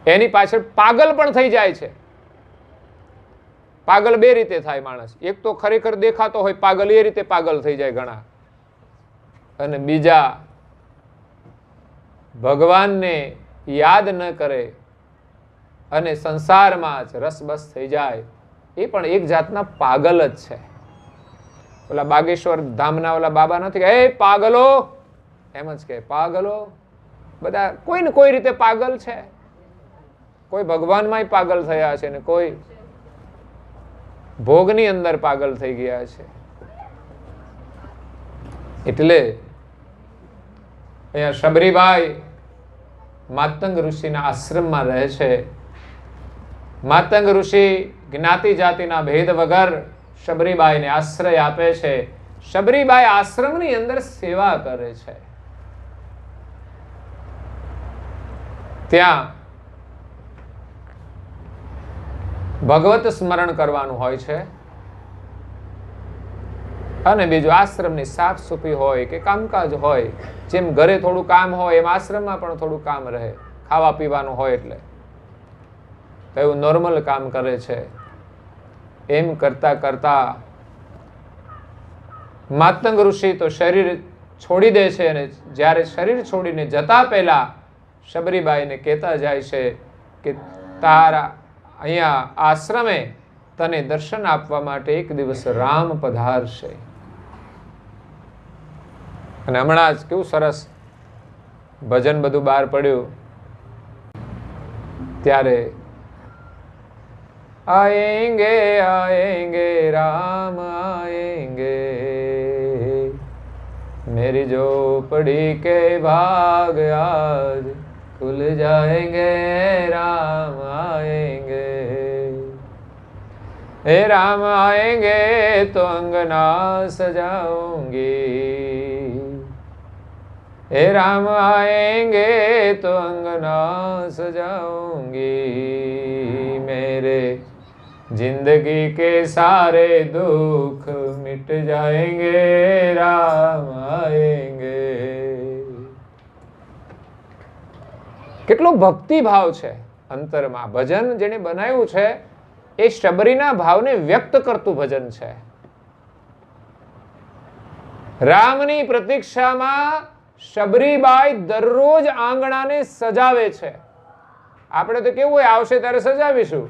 એની પાછળ પાગલ પણ થઈ જાય છે. પાગલ બે રીતે થાય માણસ. એક તો ખરેખર દેખાતો હોય પાગલ, એ રીતે પાગલ થઈ જાય ઘણા, અને બીજા ભગવાનને યાદ ન કરે અને સંસારમાં જ રસબસ થઈ જાય, એ પણ એક જાતના પાગલ જ છે. ઓલા બાગેશ્વર ધામના ઓલા બાબા નથી કે એ પાગલો, એમ જ કે પાગલો. બધા કોઈ ને કોઈ રીતે પાગલ છે. કોઈ ભગવાનમાંય પાગલ થયા છે ને કોઈ ભોગની અંદર પાગલ થઈ ગયા છે. એટલે અહીંયા શબરીબાઈ માતંગ ઋષિના આશ્રમમાં રહે છે. માતંગ ઋષિ જ્ઞાતિ જાતિના ભેદ વગર શબરીબાઈને આશ્રય આપે છે. શબરીબાઈ આશ્રમની અંદર સેવા કરે છે. ત્યાં ભગવત સ્મરણ કરવાનું હોય છે અને બીજું આશ્રમની સાફ સફાઈ હોય કે કામકાજ હોય. જેમ ઘરે થોડું કામ હોય એમ આશ્રમમાં પણ થોડું કામ રહે, ખાવા પીવાનું હોય એટલે તો એવું નોર્મલ કામ કરે છે. એમ કરતા કરતા માતંગ ઋષિ તો શરીર છોડી દે છે અને જ્યારે શરીર છોડીને જતા પહેલા શબરીબાઈને કહેતા જાય છે કે તારા અહીંયા આશ્રમે તને દર્શન આપવા માટે એક દિવસ રામ પધારશે. અને હમણાં જ કેવું સરસ ભજન બધું બહાર પડ્યું ત્યારે આયેંગે આયેંગે રામ આયેંગે, मेरी झोपड़ी के भाग आज खुल जाएंगे राम आएंगे. हे राम आएंगे तो अंगना सजाऊंगी, हे राम आएंगे तो अंगना सजाऊंगी. मेरे जिंदगी के सारे दुख मिट जाएंगे राम आएंगे. કેટલો ભક્તિ ભાવ છે અંતરમાં. ભજન જેને બનાવ્યું છે એ શબરીના ભાવને વ્યક્ત કરતું ભજન છે. રામની પ્રતીક્ષામાં શબરીબાઈ દરરોજ આંગણાને સજાવે છે. આપણે તો કેવું હોય, આવશે ત્યારે સજાવીશું.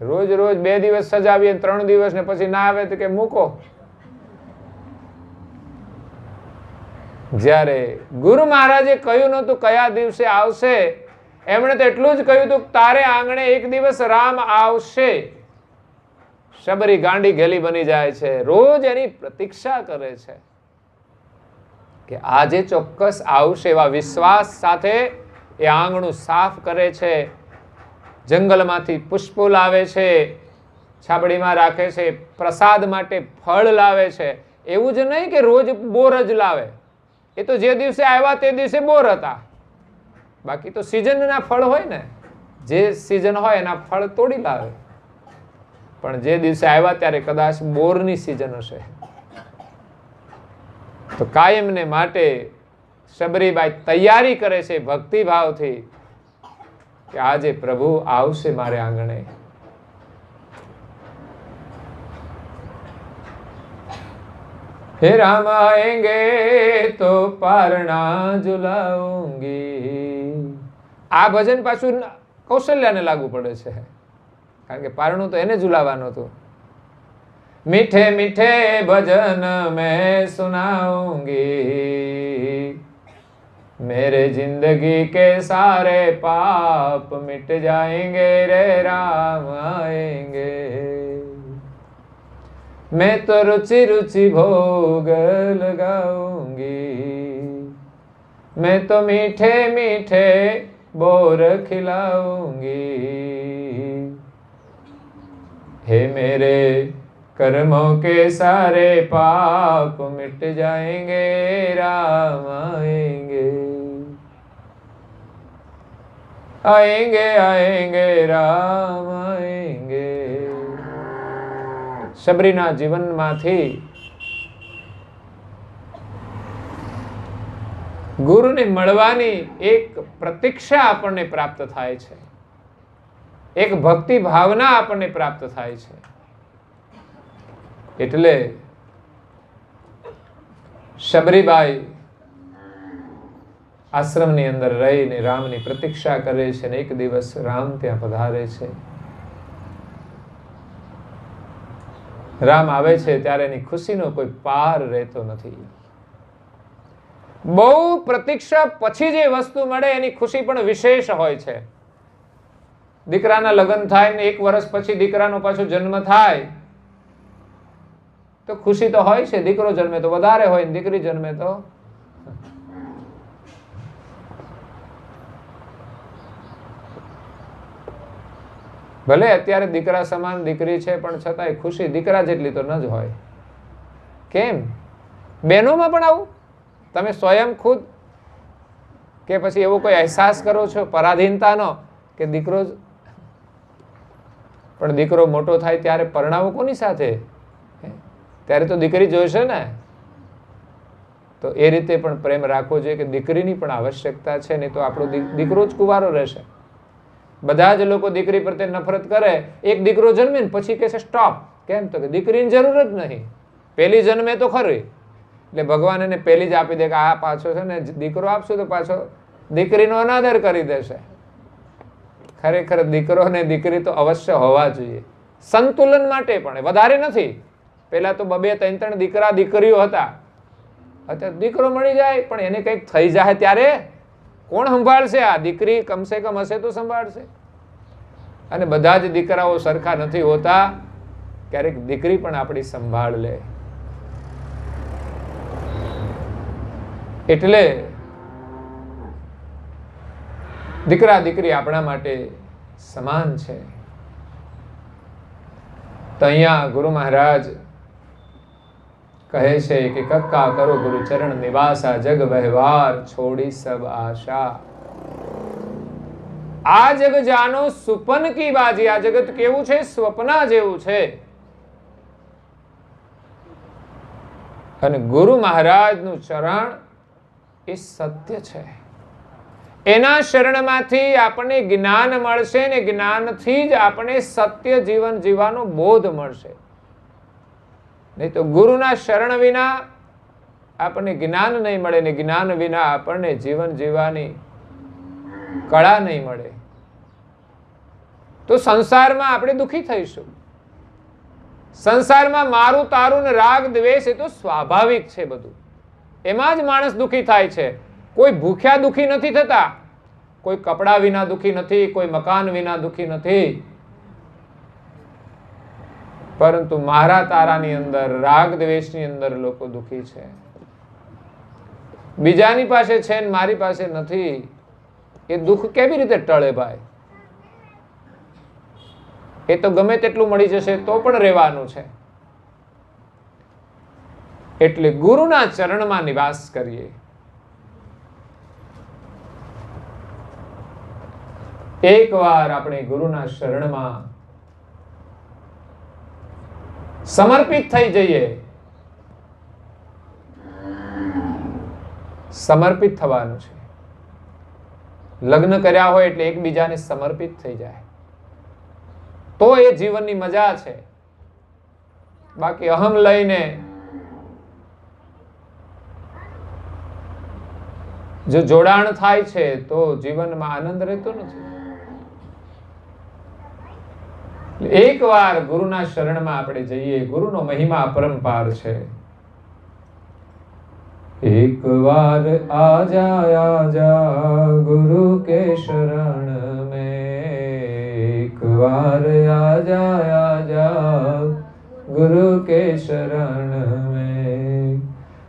રોજ રોજ 2 દિવસ સજાવીએ, 3 દિવસ ને પછી ના આવે તો કે મૂકો. જ્યારે ગુરુ મહારાજે કહ્યું નતું કયા દિવસે આવશે, એમણે તો એટલું જ કહ્યું હતું તારે આંગણે એક દિવસ રામ આવશે. શબરી ગાંડી ઘેલી બની જાય છે, રોજ એની પ્રતીક્ષા કરે છે કે આજે ચોક્કસ આવશે. એવા વિશ્વાસ સાથે એ આંગણું સાફ કરે છે, જંગલમાંથી પુષ્પો લાવે છે, છાબડીમાં રાખે છે, પ્રસાદ માટે ફળ લાવે છે. એવું જ નહીં કે રોજ બોર જ લાવે. એ તો જે દિવસે આવ્યા તે દિવસે બોર હતા. બાકી તો સિઝનના ફળ હોય ને, જે સિઝન હોય એના ફળ તોડી લાવે. પણ જે દિવસે આવ્યા ત્યારે કદાચ બોરની સિઝન હશે. તો કાયમને માટે શબરીબાઈ તૈયારી કરે છે ભક્તિભાવથી કે આજે પ્રભુ આવશે મારે આંગણે. हे राम आएंगे तो पारणा झुलाऊंगी. આ ભજન પાછું કૌશલ્યાને લાગુ પડે છે, કારણ કે પારણું તો એને ઝુલાવવાનું હતું. મીઠે મીઠે ભજન મેં સુનાऊंगी, मेरे जिंदगी के सारे पाप मिट जाएंगे रे राम आएंगे. मैं तो रुचि रुचि भोग लगाऊंगी, मैं तो मीठे मीठे बोर खिलाऊंगी. हे मेरे कर्मों के सारे पाप मिट जाएंगे राम आएंगे. आएंगे आएंगे राम आएंगे. શબરીના જીવનમાંથી ગુરુને મળવાની એક પ્રતીક્ષા આપણને પ્રાપ્ત થાય છે, એક ભક્તિ ભાવના આપણને પ્રાપ્ત થાય છે. એટલે શબરીબાઈ આશ્રમની અંદર રહીને રામની પ્રતીક્ષા કરે છે અને એક દિવસ રામ ત્યાં પધારે છે. રામ આવે છે ત્યારે એની ખુશીનો કોઈ પાર રહેતો નથી. બહુ પ્રતીક્ષા પછી જે વસ્તુ મળે એની ખુશી પણ વિશેષ હોય છે. દીકરાના લગ્ન થાય ને 1 વર્ષ પછી દીકરાનો પાછો જન્મ થાય તો ખુશી તો હોય છે. દીકરો જન્મે તો વધારે હોય, દીકરી જન્મે તો ભલે અત્યારે દીકરા સમાન દીકરી છે પણ છતાંય ખુશી દીકરા જેટલી તો ન જ હોય. કેમ? બહેનોમાં પણ આવું તમે સ્વયં ખુદ કે પછી એવો કોઈ અહેસાસ કરો છો પરાધીનતાનો કે દીકરો જ, પણ દીકરો મોટો થાય ત્યારે પરણાવો કોની સાથે? ત્યારે તો દીકરી જોઈશે ને. તો એ રીતે પણ પ્રેમ રાખવો જોઈએ કે દીકરીની પણ આવશ્યકતા છે, નહીં તો આપણો દીકરો જ કુંવારો રહેશે. બધા જ લોકો દીકરી પ્રત્યે નફરત કરે. એક દીકરો જન્મે ને પછી કહે છે સ્ટોપ. કેમ? તો કે દીકરીની જરૂર જ નહીં, પહેલી જન્મે તો ખરી. એટલે ભગવાન એને પહેલી જ આપી દે કે આ પાછો છે ને દીકરો આપશું તો પાછો દીકરીનો અનાદર કરી દેશે. ખરેખર દીકરો ને દીકરી તો અવશ્ય હોવા જોઈએ, સંતુલન માટે પણ, વધારે નથી. પહેલા તો 2-3 દીકરા દીકરીઓ હતા, અત્યારે દીકરો મળી જાય પણ એને કંઈક થઈ જાય ત્યારે કોણ સંભાળશે? આ દીકરી કમસે કમ હશે તો સંભાળશે. અને બધા જ દીકરાઓ સરખા નથી હોતા, ક્યારેક દીકરી પણ આપણી સંભાળ લે. એટલે દીકરા દીકરી આપણા માટે સમાન છે. તો અહીંયા ગુરુ મહારાજ કહે છે કે કક્કા કરો ગુરુ ચરણ નિવાસા, જગ વ્યવહાર છોડી સબ આશા. આ જગ જાનો સુપન કી બાજી. આ જગત કેવું છે? સ્વપ્ના જેવું છે. અને ગુરુ મહારાજનું ચરણ એ સત્ય છે. એના શરણમાંથી આપણને જ્ઞાન મળશે ને જ્ઞાનથી જ આપણને સત્ય જીવન જીવવાનો બોધ મળશે. નહીં તો ગુરુના શરણ વિના આપણને જ્ઞાન નહીં મળે ને જ્ઞાન વિના આપણને જીવન જીવવાની કળા નહીં મળે. તો સંસારમાં આપણે દુઃખી થઈશું. સંસારમાં મારું તારું ને રાગ દ્વેષ એ તો સ્વાભાવિક છે. બધું એમાં જ માણસ દુઃખી થાય છે. કોઈ ભૂખ્યા દુઃખી નથી થતા, કોઈ કપડા વિના દુઃખી નથી, કોઈ મકાન વિના દુઃખી નથી, પરંતુ મારા તારાની અંદર રાગ દ્વેષની અંદર લોકો દુઃખી છે. બીજાની પાસે છે ને મારી પાસે નથી, એ દુઃખ કેવી રીતે ટળે ભાઈ? એ તો ગમે તેટલું મળી જશે તો પણ રહેવાનું છે. એટલે ગુરુના ચરણમાં નિવાસ કરીએ. એકવાર આપણે ગુરુના શરણમાં સમર્પિત થઈ જઈએ, સમર્પિત થવાનું છે. લગ્ન કર્યા હોય એટલે એકબીજાને સમર્પિત થઈ જાય તો એ જીવનની મજા છે. બાકી અહમ લઈને જો જોડાણ થાય છે તો જીવનમાં આનંદ રહેતો નથી. એકવાર ગુરુના શરણમાં આપણે જઈએ. ગુરુનો મહિમા અપરંપાર છે. एक बार आजा गुरु के शरण में, एक बार आजा गुरु के शरण में,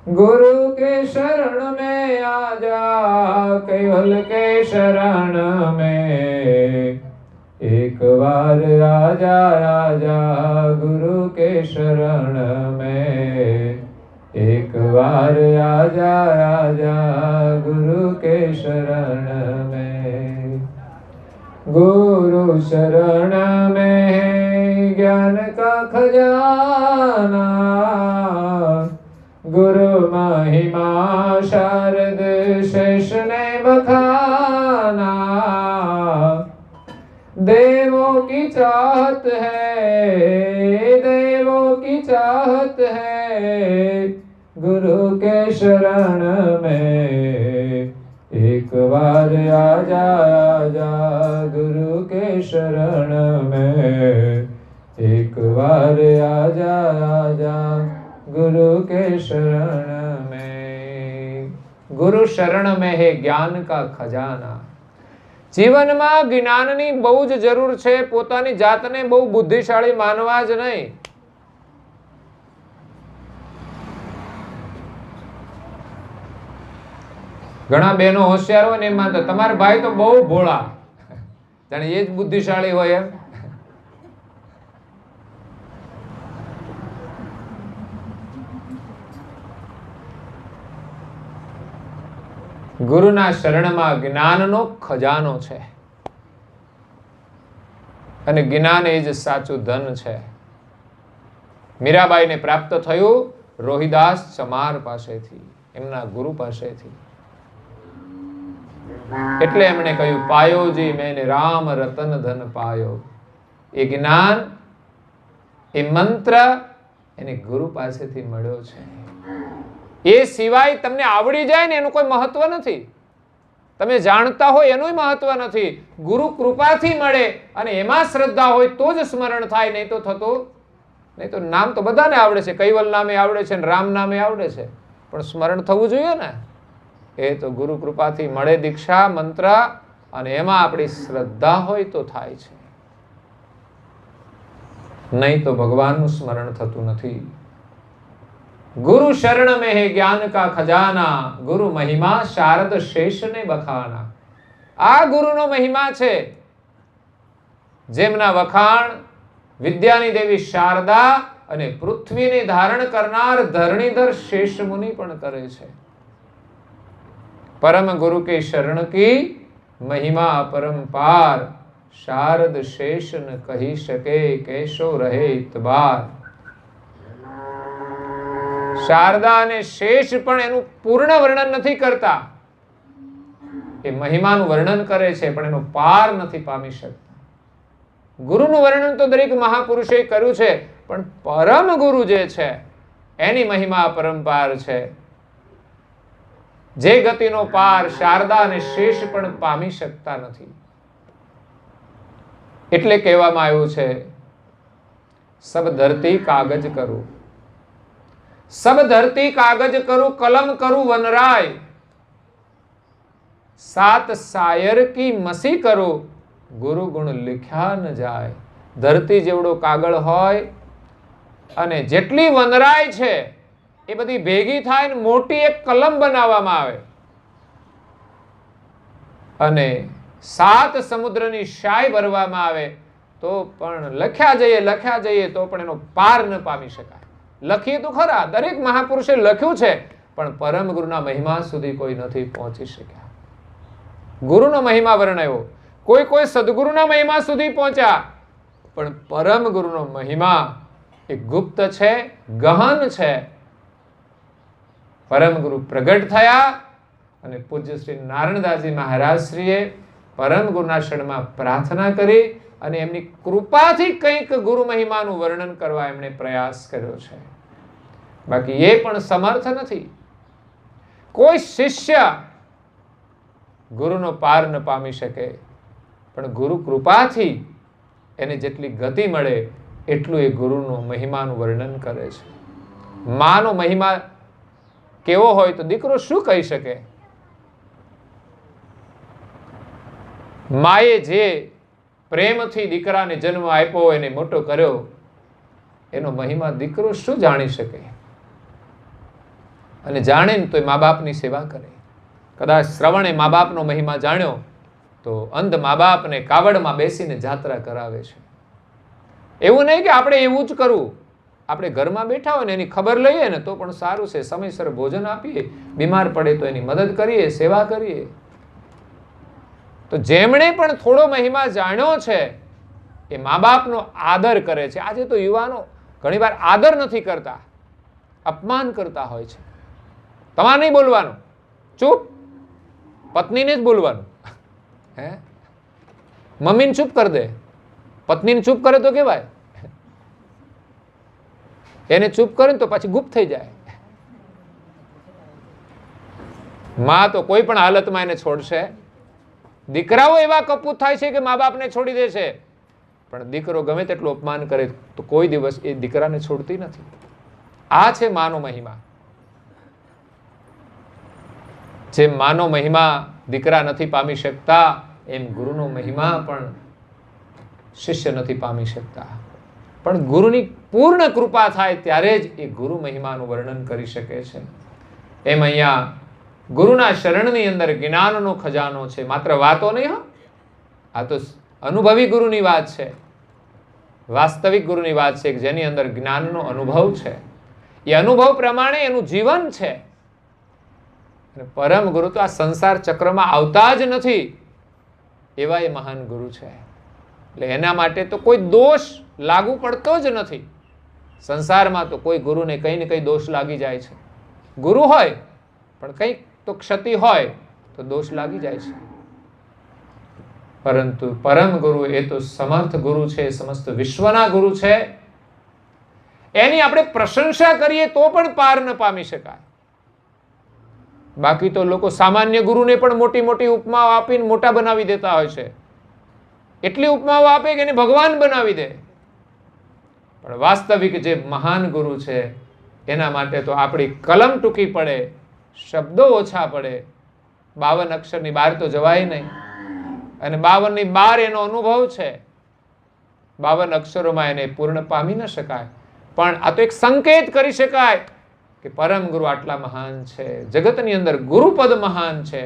गुरु के शरण में आजा केवल के शरण में, एक बार आजा गुरु के शरण में, एक बार आजा गुरु के शरण में. गुरु शरण में है ज्ञान का खजाना, गुरु महिमा शारद शेष ने बखाना, देवों की चाहत है, देवों की चाहत है, गुरु के शरण में, एक बार आजा गुरु के शरण में, एक बार आजा गुरु के शरण में. गुरु शरण में है ज्ञान का खजाना. જીવનમાં જ્ઞાનની બહુ જ જરૂર છે. પોતાની જાતને બહુ બુદ્ધિશાળી માનવા જ નહીં. ઘણા બહેનો હોશિયાર હોય ને એમ માનતા તમારા ભાઈ તો બહુ ભોળા, જાણે એ જ બુદ્ધિશાળી હોય એમ. ગુરુના શરણમાં જ્ઞાનનો ખજાનો છે અને જ્ઞાન એ જ સાચું ધન છે. મીરાબાઈને પ્રાપ્ત થયું રોહિદાસ ચમાર પાસેથી, એમના ગુરુ પાસેથી. એટલે એમણે કહ્યું પાયોજી મેને રામ રતન ધન પાયો. એ જ્ઞાન, એ મંત્ર એને ગુરુ પાસેથી મળ્યો છે. એ સિવાય તમને આવડી જાય ને એનું કોઈ મહત્વ નથી. તમે જાણતા હોય એનું મહત્વ નથી. ગુરુ કૃપાથી મળે અને એમાં શ્રદ્ધા હોય તો જ સ્મરણ થાય, નહીં તો થતું નહીં. તો નામ તો બધાને આવડે છે, કૈવલ નામે આવડે છે, રામ નામે આવડે છે, પણ સ્મરણ થવું જોઈએ ને. એ તો ગુરુ કૃપાથી મળે દીક્ષા મંત્ર, અને એમાં આપણી શ્રદ્ધા હોય તો થાય છે, નહીં તો ભગવાનનું સ્મરણ થતું નથી. गुरु शरण में है ज्ञान का खजाना, गुरु महिमा शारद शेष ने बखाना. આ ગુરુનો મહિમા છે, જેમના વખાણ વિદ્યાની દેવી શારદા અને પૃથ્વીને ધારણ કરનાર ધરણીધર શેષ મુનિ પણ કરે છે. परम गुरु के शरण की महिमा अपरंपार, शारद शेष न कही सके कैसो रहे इतबार. શારદા અને શેષ પણ એનું પૂર્ણ વર્ણન નથી કરતા. એ મહિમાનું વર્ણન કરે છે પણ એનો પાર નથી પામી શકતા. ગુરુનું વર્ણન તો દરેક મહાપુરુષે કર્યું છે, પણ પરમ ગુરુ જે છે એની મહિમા અપરંપાર છે. જે ગતિનો પાર શારદા અને શેષ પણ પામી શકતા નથી. એટલે કહેવામાં આવ્યું છે સબ ધરતી કાગજ કરું, सब धरती कागज करूं कलम करूं वनराय, सात सायर की मसी करूं गुरु गुण लिख्या न जाय. धरती जेवड़ो कागળ હોય અને જેટલી વનરાય છે એ બધી ભેગી થાય ને મોટી એક કલમ બનાવવામાં આવે અને 7 સમુદ્રની શાય ભરવામાં આવે તો પણ લખ્યા જઈએ તો પણ એનો પાર ન પામી શકાય. લખીએ તો ખરા, દરેક મહાપુરુષે લખ્યું છે, પણ પરમ ગુરુના મહિમા સુધી કોઈ નથી પહોંચી શક્યા. ગુરુનો મહિમા વર્ણવ્યો, કોઈ સદગુરુના મહિમા સુધી પહોંચ્યા, પણ પરમ ગુરુનો મહિમા એ ગુપ્ત છે, ગહન છે. પરમ ગુરુ પ્રગટ થયા અને પૂજ્ય શ્રી નારણદાસજી મહારાજશ્રીએ પરમ ગુરુના શરણમાં પ્રાર્થના કરી અને એમની કૃપાથી કંઈક ગુરુ મહિમાનું વર્ણન કરવા એમણે પ્રયાસ કર્યો છે. બાકી એ પણ સમર્થ નથી. કોઈ શિષ્ય ગુરુનો પાર ન પામી શકે, પણ ગુરુ કૃપાથી એને જેટલી ગતિ મળે એટલું એ ગુરુનો મહિમાનું વર્ણન કરે છે. માનો મહિમા કેવો હોય તો દીકરો શું કહી શકે? માએ જે પ્રેમથી દીકરાને જન્મ આપ્યો, એને મોટો કર્યો, એનો મહિમા દીકરો શું જાણી શકે? અને જાણે ને તો એ મા બાપની સેવા કરે. કદાચ શ્રવણે મા બાપનો મહિમા જાણ્યો તો અંધ મા બાપને કાવડમાં બેસીને જાત્રા કરાવે છે. એવું નહીં કે આપણે એવું જ કરવું. આપણે ઘરમાં બેઠા હોય ને એની ખબર લઈએ ને તો પણ સારું છે. સમયસર ભોજન આપીએ, બીમાર પડે તો એની મદદ કરીએ, સેવા કરીએ. તો જેમણે પણ થોડો મહિમા જાણ્યો છે એ મા બાપનો આદર કરે છે. આજે તો યુવાનો ઘણીવાર આદર નથી કરતા, અપમાન કરતા હોય છે. તમારે નહીં બોલવાનું, ચૂપ. પત્નીને જ બોલવાનું. હે, મમ્મીને ચૂપ કરી દે, પત્નીને ચૂપ કરે તો કેવાય, એને ચૂપ કરે ને તો પાછી ગુપ્ત થઈ જાય. માં તો કોઈ પણ હાલતમાં એને છોડશે. દીકરાઓ એવા કપૂત થાય છે કે મા બાપને છોડી દે છે, પણ દીકરો ગમે તેટલું અપમાન કરે તો કોઈ દિવસ એ દીકરાને છોડતી નથી. આ છે માનો મહિમા. જેમ માનો મહિમા દીકરા નથી પામી શકતા, એમ ગુરુનો મહિમા પણ શિષ્ય નથી પામી શકતા. પણ ગુરુની પૂર્ણ કૃપા થાય ત્યારે જ એ ગુરુ મહિમાનું વર્ણન કરી શકે છે. એમ અહીંયા ગુરુના શરણની અંદર જ્ઞાનનો ખજાનો છે. માત્ર વાતો નહીં, હો, આ તો અનુભવી ગુરુની વાત છે, વાસ્તવિક ગુરુની વાત છે, જેની અંદર જ્ઞાનનો અનુભવ છે. એ અનુભવ પ્રમાણે એનું જીવન છે. અને પરમ ગુરુ તો આ સંસાર ચક્રમાં આવતા જ નથી એવા એ મહાન ગુરુ છે. એટલે એના માટે તો કોઈ દોષ લાગુ પડતો જ નથી. સંસારમાં તો કોઈ ગુરુને કંઈ ને કંઈ દોષ લાગી જાય છે. ગુરુ હોય પણ કંઈક તો ક્ષતિ હોય તો દોષ લાગી જાય છે. પરંતુ પરમ ગુરુ એ તો સમર્થ ગુરુ છે, સમસ્ત વિશ્વના ગુરુ છે. એની આપણે પ્રશંસા કરીએ તો પણ પાર ન પામી શકાય. બાકી તો લોકો સામાન્ય ગુરુને પણ મોટી મોટી ઉપમાઓ આપીને મોટા બનાવી દેતા હોય છે. એટલી ઉપમાઓ આપે કે એને ભગવાન બનાવી દે. પણ વાસ્તવિક જે મહાન ગુરુ છે એના માટે તો આપણી કલમ ટૂંકી પડે, શબ્દો ઓછા પડે. 52 અક્ષરની બહાર તો જવાય નહીં, અને 52 ની બહાર એનો અનુભવ છે. 52 અક્ષરોમાં એને પૂર્ણ પામી ન શકાય, પણ આ તો એક સંકેત કરી શકાય કે પરમ ગુરુ આટલા મહાન છે, જગતની અંદર ગુરુપદ મહાન છે.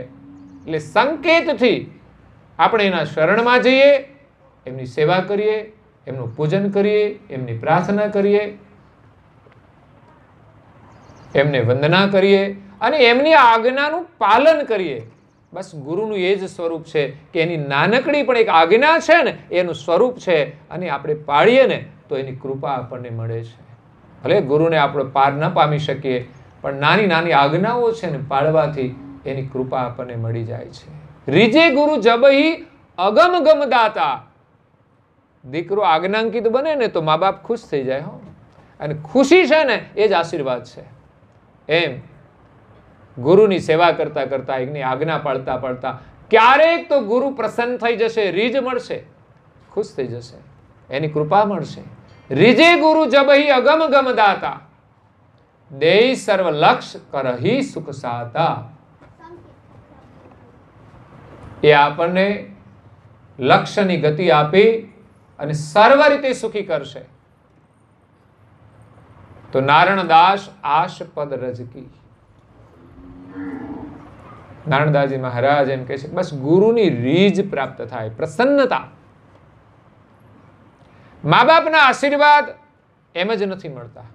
એટલે સંકેતથી આપણે એના શરણમાં જઈએ, એમની સેવા કરીએ, એમનું પૂજન કરીએ, એમની પ્રાર્થના કરીએ, એમને વંદના કરીએ અને એમની આજ્ઞાનું પાલન કરીએ. બસ ગુરુનું એ જ સ્વરૂપ છે કે એની નાનકડી પણ એક આજ્ઞા છે ને એનું સ્વરૂપ છે, અને આપણે પાળીએ ને તો એની કૃપા આપણને મળે છે. ભલે ગુરુને આપણે પાર ન પામી શકીએ, પણ નાની નાની આજ્ઞાઓ છે ને પાળવાથી એની કૃપા આપણને મળી જાય છે. રીજે ગુરુ જબહી અગમ ગમ દાતા. દીકરો આજ્ઞાંકિત બને ને તો મા બાપ ખુશ થઈ જાય. હો, અને ખુશી છે ને એ જ આશીર્વાદ છે. એમ ગુરુની સેવા કરતા કરતા, એની આજ્ઞા પાળતા પાળતા ક્યારેક તો ગુરુ પ્રસન્ન થઈ જશે, રીજ મળશે, ખુશ થઈ જશે, એની કૃપા મળશે. રીજે ગુરુ જબહી અગમ ગમ દાતા, દેઈ સર્વ લક્ષ કરહી સુખ સાતા. એ આપણને લક્ષ્યની ગતિ આપી અને સર્વ રીતે સુખી કરશે. તો નારણદાસ આશ પદ રજકી. નારણદાસજી મહારાજ એમ કહે છે બસ ગુરુની રીજ પ્રાપ્ત થાય, પ્રસન્નતા. મા બાપના આશીર્વાદ એમ જ નથી મળતા.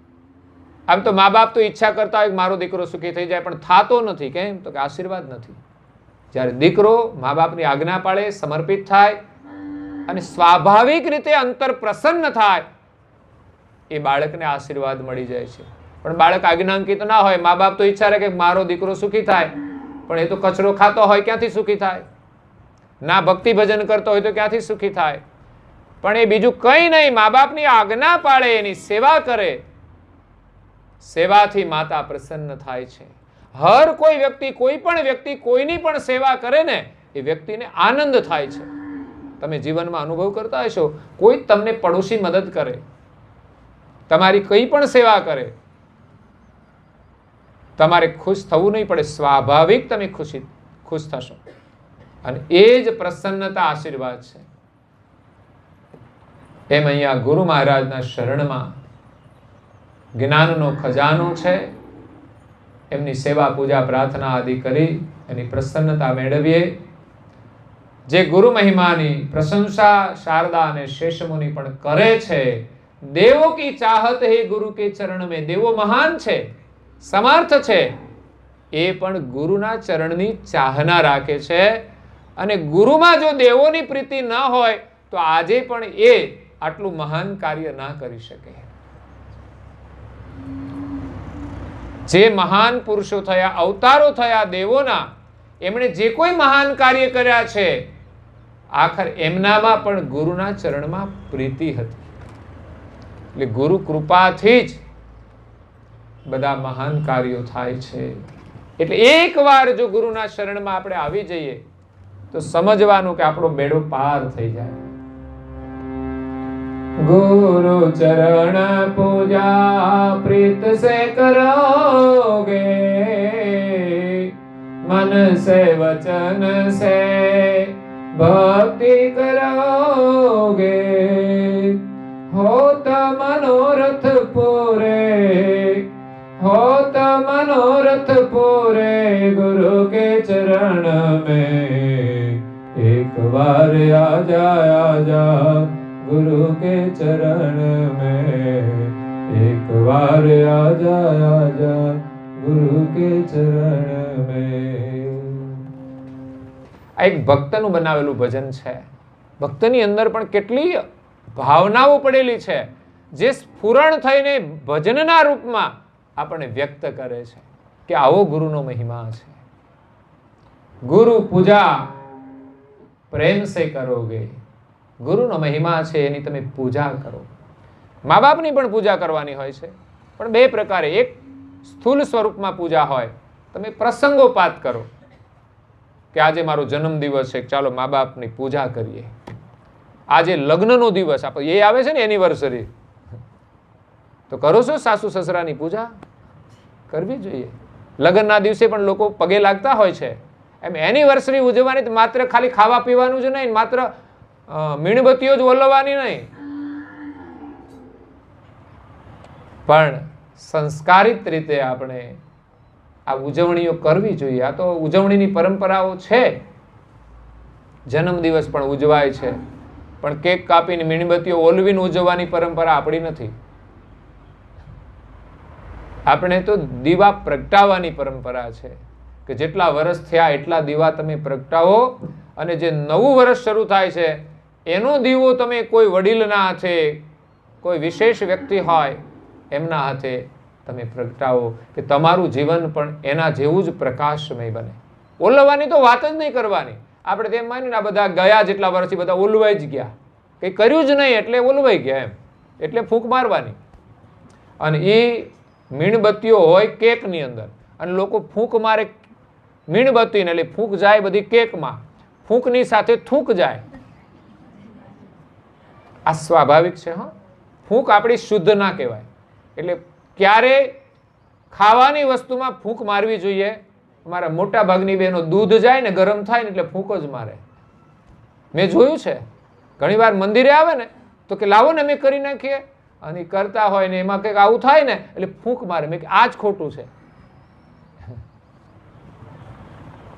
આમ તો મા બાપ તો ઈચ્છા કરતા હોય કે મારો દીકરો સુખી થઈ જાય, પણ થાતો નથી. કેમ? તો કે આશીર્વાદ નથી. જ્યારે દીકરો મા બાપની આજ્ઞા પાળે, સમર્પિત થાય અને સ્વાભાવિક રીતે અંતર પ્રસન્ન થાય, એ બાળકને આશીર્વાદ મળી જાય છે. પણ બાળક આજ્ઞાંકિત ના હોય, મા બાપ તો ઈચ્છા રાખે કે મારો દીકરો સુખી થાય, પણ એ તો કચરો ખાતો હોય ક્યાંથી સુખી થાય? ના ભક્તિ ભજન કરતો હોય તો ક્યાંથી સુખી થાય? પણ એ બીજું કંઈ નહીં, મા બાપની આજ્ઞા પાળે, એની સેવા કરે, સેવાથી માતા પ્રસન્ન થાય છે. હર કોઈ વ્યક્તિ, કોઈ પણ વ્યક્તિ કોઈની પણ સેવા કરે ને, એ વ્યક્તિને આનંદ થાય છે. તમે જીવનમાં અનુભવ કરતા હશો, કોઈ તમને પડોશી મદદ કરે, તમારી કઈ પણ સેવા કરે, તમારે ખુશ થવું નહીં પડે, સ્વાભાવિક તમે ખુશ થશો. અને એ જ પ્રસન્નતા આશીર્વાદ છે. એમ અહીંયા ગુરુ મહારાજના શરણમાં જ્ઞાનનો ખજાનો છે. એમની સેવા પૂજા પ્રાર્થના આદિ કરી એની પ્રસન્નતા મેળવીએ. જે ગુરુ મહિમાની પ્રશંસા શારદા અને શેષમુનિ પણ કરે છે. દેવો કી ચાહત હે ગુરુ કે ચરણ में, દેવો મહાન છે, સમર્થ છે, એ પણ ગુરુના ચરણની ચાહના રાખે છે. અને ગુરુમાં જો દેવોની પ્રીતિ ન હોય તો આજે પણ એ આટલું મહાન કાર્ય ના કરી શકે. જે મહાન પુરુષો થયા, અવતારો થયા દેવોના, એમણે જે કોઈ મહાન કાર્ય કર્યા છે, આખર એમનામાં પણ ગુરુના ચરણમાં પ્રીતિ હતી. એટલે ગુરુ કૃપાથી જ બધા મહાન કાર્યો થાય છે. એટલે એકવાર જો ગુરુના શરણમાં આપણે આવી જઈએ તો સમજવાનું કે આપણો બેડો પાર થઈ જાય. गुरु चरण पूजा प्रीत से करोगे, मन से वचन से भक्ति करोगे, होत मनोरथ पूरे, होत मनोरथ पूरे गुरु के चरण में, एक बार आजा गुरु के चरण में, एक बार आजा गुरु के चरण में. આ એક ભક્તનું બનાવેલું ભજન છે. ભક્તની અંદર પણ કેટલી ભાવનાઓ પડેલી છે, જે સ્ફુરણ થઈને ભજનના રૂપમાં આપણને વ્યક્ત કરે છે કે આવો ગુરુનો મહિમા છે. ગુરુ પૂજા પ્રેમ સે કરોગે, ગુરુનો મહિમા છે એની તમે પૂજા કરો. મા બાપની પણ પૂજા કરવાની હોય છે, પણ બે પ્રકારે. એક સ્થૂલ સ્વરૂપમાં પૂજા હોય, તમે પ્રસંગોપાત કરો કે આજે મારો જન્મદિવસ છે, ચાલો મા બાપની પૂજા કરીએ. આજે લગ્નનો દિવસ એ આવે છે ને એનિવર્સરી, તો કરો છો સાસુ સસરાની પૂજા કરવી જોઈએ. લગ્નના દિવસે પણ લોકો પગે લાગતા હોય છે. એમ એનિવર્સરી ઉજવવાની માત્ર ખાલી ખાવા પીવાનું જ નહીં, માત્ર મીણબત્તીઓ જ ઓલવવાની નહીં, પણ સંસ્કારિત રીતે આપણે આ ઉજવણીઓ કરવી જોઈએ. આ તો ઉજવણીની પરંપરાઓ છે. જન્મદિવસ પણ ઉજવાય છે, પણ કેક કાપીને મીણબત્તીઓ ઓલવીને ઉજવવાની પરંપરા આપણી નથી. આપણે તો દીવા પ્રગટાવવાની પરંપરા છે કે જેટલા વર્ષ થયા એટલા દીવા તમે પ્રગટાવો, અને જે નવું વર્ષ શરૂ થાય છે એનો દીવો તમે કોઈ વડીલના હાથે, કોઈ વિશેષ વ્યક્તિ હોય એમના હાથે તમે પ્રગટાવો કે તમારું જીવન પણ એના જેવું જ પ્રકાશમય બને. ઓલવવાની તો વાત જ નહીં કરવાની. આપણે તેમ માનીને આ બધા ગયા જેટલા વર્ષથી બધા ઓલવાઈ જ ગયા, કંઈ કર્યું જ નહીં એટલે ઓલવાઈ ગયા એમ, એટલે ફૂંક મારવાની. અને એ મીણબત્તીઓ હોય કેકની અંદર, અને લોકો ફૂંક મારે મીણબત્તીને, એટલે ફૂંક જાય બધી કેકમાં, ફૂંકની સાથે થૂંક જાય. આ સ્વાભાવિક છે. હા, ફૂંક આપણી શુદ્ધ ના કહેવાય. એટલે ક્યારે ખાવાની વસ્તુમાં ફૂંક મારવી જોઈએ? અમારા મોટા ભાગની બહેનો દૂધ જાય ને ગરમ થાય ને એટલે ફૂંક જ મારે. મેં જોયું છે. ઘણી વાર મંદિરે આવે ને તો કે લાવો ને અમે કરી નાખીએ, અને કરતા હોય ને એમાં કંઈક આવું થાય ને એટલે ફૂંક મારે. મેં કે આ જ ખોટું છે.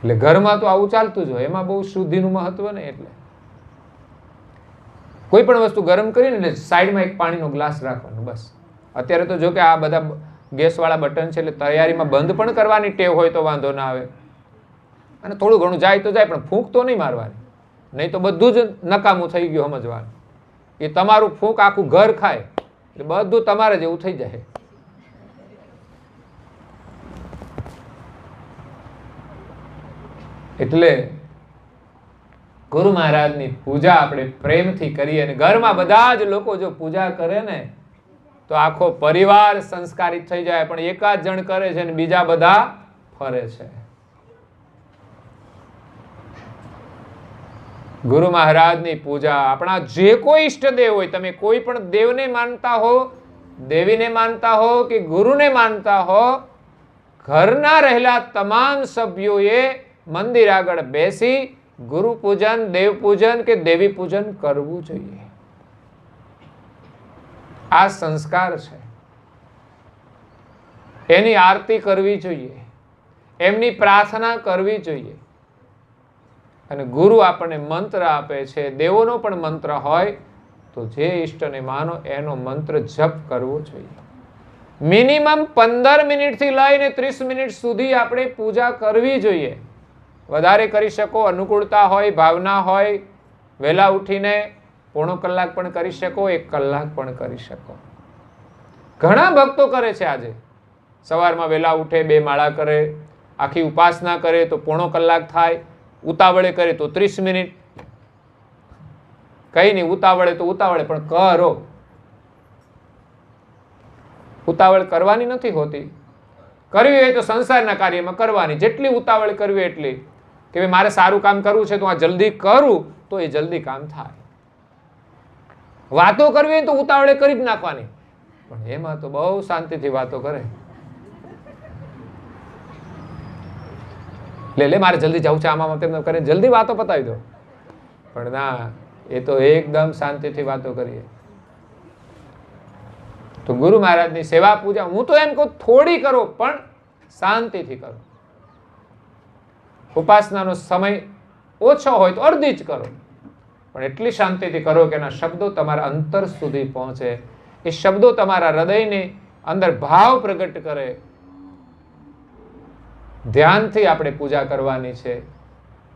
એટલે ઘરમાં તો આવું ચાલતું જ હોય, એમાં બહુ શુદ્ધિનું મહત્વ નહીં. એટલે કોઈ પણ વસ્તુ ગરમ કરીને એટલે સાઈડમાં એક પાણીનો ગ્લાસ રાખવાનો બસ. અત્યારે તો જો કે આ બધા ગેસવાળા બટન છે એટલે તૈયારીમાં બંધ પણ કરવાની ટેવ હોય તો વાંધો ના આવે, અને થોડું ઘણું જાય તો જાય, પણ ફૂંક તો નહીં મારવાની, નહીં તો બધું જ નકામું થઈ ગયું સમજવાનું. એ તમારું ફૂંક આખું ઘર ખાય એટલે બધું તમારે જેવું થઈ જાય. એટલે ગુરુ મહારાજની પૂજા આપણે પ્રેમથી કરીએ અને ઘરમાં બધા જ લોકો જો પૂજા કરે ને તો આખો પરિવાર સંસ્કારિત થઈ જાય. પણ એકાદ જણ કરે છે અને બીજા બધા ફરે છે. ગુરુ મહારાજની પૂજા, આપણા જે કોઈ ઈષ્ટદેવ હોય, તમે કોઈ પણ દેવને માનતા હો, દેવીને માનતા હો કે ગુરુને માનતા હો, ઘરના રહેલા તમામ સભ્યોએ મંદિર આગળ બેસી ગુરુ પૂજન, દેવ પૂજન કે દેવી પૂજન કરવું જોઈએ. આ સંસ્કાર છે. એની આરતી કરવી જોઈએ, એમની પ્રાર્થના કરવી જોઈએ. અને ગુરુ આપણને મંત્ર આપે છે, દેવોનો પણ મંત્ર હોય તો જે ઈષ્ટને માનો એનો મંત્ર જપ કરવો જોઈએ. મિનિમમ 15 મિનિટથી લઈને 30 મિનિટ સુધી આપણે પૂજા કરવી જોઈએ. વધારે કરી શકો, અનુકૂળતા હોય, ભાવના હોય, વહેલા ઉઠીને પોણો કલાક પણ કરી શકો, 1 કલાક પણ કરી શકો. ઘણા ભક્તો કરે છે આજે, સવારમાં વહેલા ઉઠે, 2 માળા કરે, આખી ઉપાસના કરે તો પોણો કલાક થાય, ઉતાવળે કરે તો 30 મિનિટ. કઈ નહીં, ઉતાવળે તો ઉતાવળે પણ કરો. ઉતાવળ કરવાની નથી હોતી. કરવી હોય તો સંસારના કાર્યમાં કરવાની. જેટલી ઉતાવળ કરવી એટલી કે ભાઈ મારે સારું કામ કરવું છે તો આ જલ્દી કરું તો એ જલ્દી કામ થાય. વાતો કરવી હોય તો ઉતાવળે કરી જ નાખવાની. પણ એમાં તો બહુ શાંતિથી વાતો કરે. લે મારે જલ્દી જવું છે, આમાં તેમ કરે, જલ્દી વાતો પતાવી દો. પણ ના, એ તો એકદમ શાંતિથી વાતો કરીએ. તો ગુરુ મહારાજની સેવા પૂજા, હું તો એમ કહું થોડી કરો પણ શાંતિથી કરો. ઉપાસનાનો સમય ઓછો હોય તો અડધી જ કરો, પણ એટલી શાંતિથી કરો કે એના શબ્દો તમારા અંતર સુધી પહોંચે. એ શબ્દો તમારા હૃદયની અંદર ભાવ પ્રગટ કરે. ધ્યાનથી આપણે પૂજા કરવાની છે,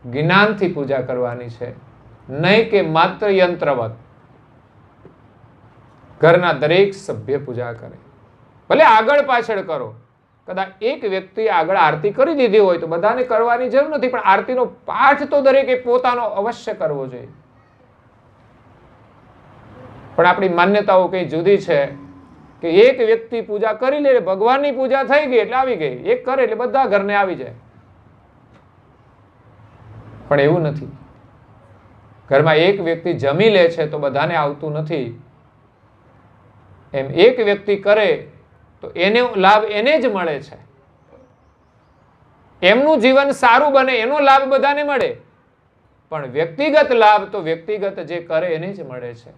જ્ઞાનથી પૂજા કરવાની છે, નહીં કે માત્ર યંત્રવત. ઘરના દરેક સભ્ય પૂજા કરે, ભલે આગળ પાછળ કરો. કદાચ એક વ્યક્તિ આગળ આરતી કરી દીધી હોય તો બધાને કરવાની જરૂર નથી, પણ આરતીનો પાઠ તો દરેકે પોતાનો અવશ્ય કરવો જોઈએ. પણ આપણી માન્યતાઓ કઈ જુદી છે કે એક વ્યક્તિ પૂજા કરી લે, ભગવાનની પૂજા થઈ ગઈ એટલે આવી ગઈ, એક કરે એટલે બધા ઘરને આવી જાય. પણ એવું નથી. ઘરમાં એક વ્યક્તિ જમી લે છે તો બધાને આવતું નથી. એમ એક વ્યક્તિ કરે તો એનો લાભ એને જ મળે છે. એમનું જીવન સારું બને એનો લાભ બધાને મળે, પણ વ્યક્તિગત લાભ તો વ્યક્તિગત જે કરે એને જ મળે છે.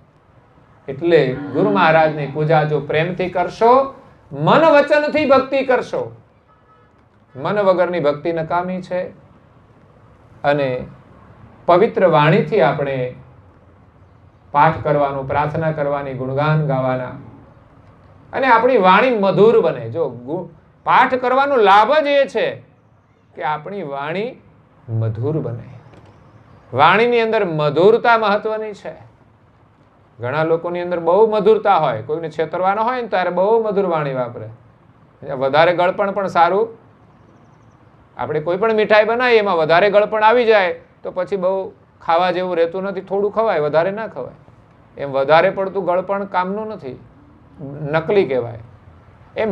એટલે ગુરુ મહારાજની પૂજા જો પ્રેમથી કરશો, મન વચનથી ભક્તિ કરશો. મન વગરની ભક્તિ નકામી છે. અને પવિત્ર વાણીથી આપણે પાઠ કરવાનું, પ્રાર્થના કરવાની, ગુણગાન ગાવાના, અને આપણી વાણી મધુર બને. જો પાઠ કરવાનો લાભ જ એ છે કે આપણી વાણી મધુર બને. વાણીની અંદર મધુરતા મહત્વની છે. ઘણા લોકોની અંદર બહુ મધુરતા હોય, કોઈને છેતરવાનો હોય ને ત્યારે બહુ મધુર વાણી વાપરે. વધારે ગળપણ પણ સારું. આપણે કોઈ પણ મીઠાઈ બનાવીએ એમાં વધારે ગળપણ આવી જાય તો પછી બહુ ખાવા જેવું રહેતું નથી. થોડું ખવાય, વધારે ના ખવાય. એમ વધારે પડતું ગળપણ કામનું નથી, નકલી કહેવાય. એમ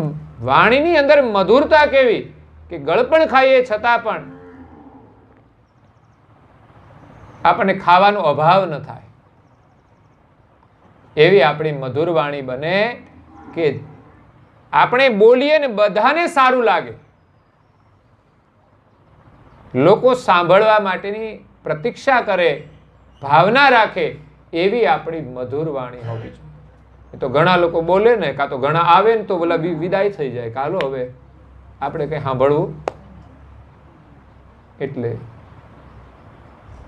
વાણીની અંદર મધુરતા કેવી કે ગળપણ ખાઈએ છતાં પણ આપણને ખાવાનો અભાવ ન થાય. એવી આપણી મધુર વાણી બને કે આપણે બોલીએ ને બધાને સારું લાગે, લોકો સાંભળવા માટેની પ્રતીક્ષા કરે, ભાવના રાખે, એવી આપણી મધુર વાણી હોવી જોઈએ. તો ઘણા લોકો બોલે ને, કાં તો ઘણા આવે ને તો બોલા વિદાય થઈ જાય, કાલો હવે આપણે કઈ સાંભળવું. એટલે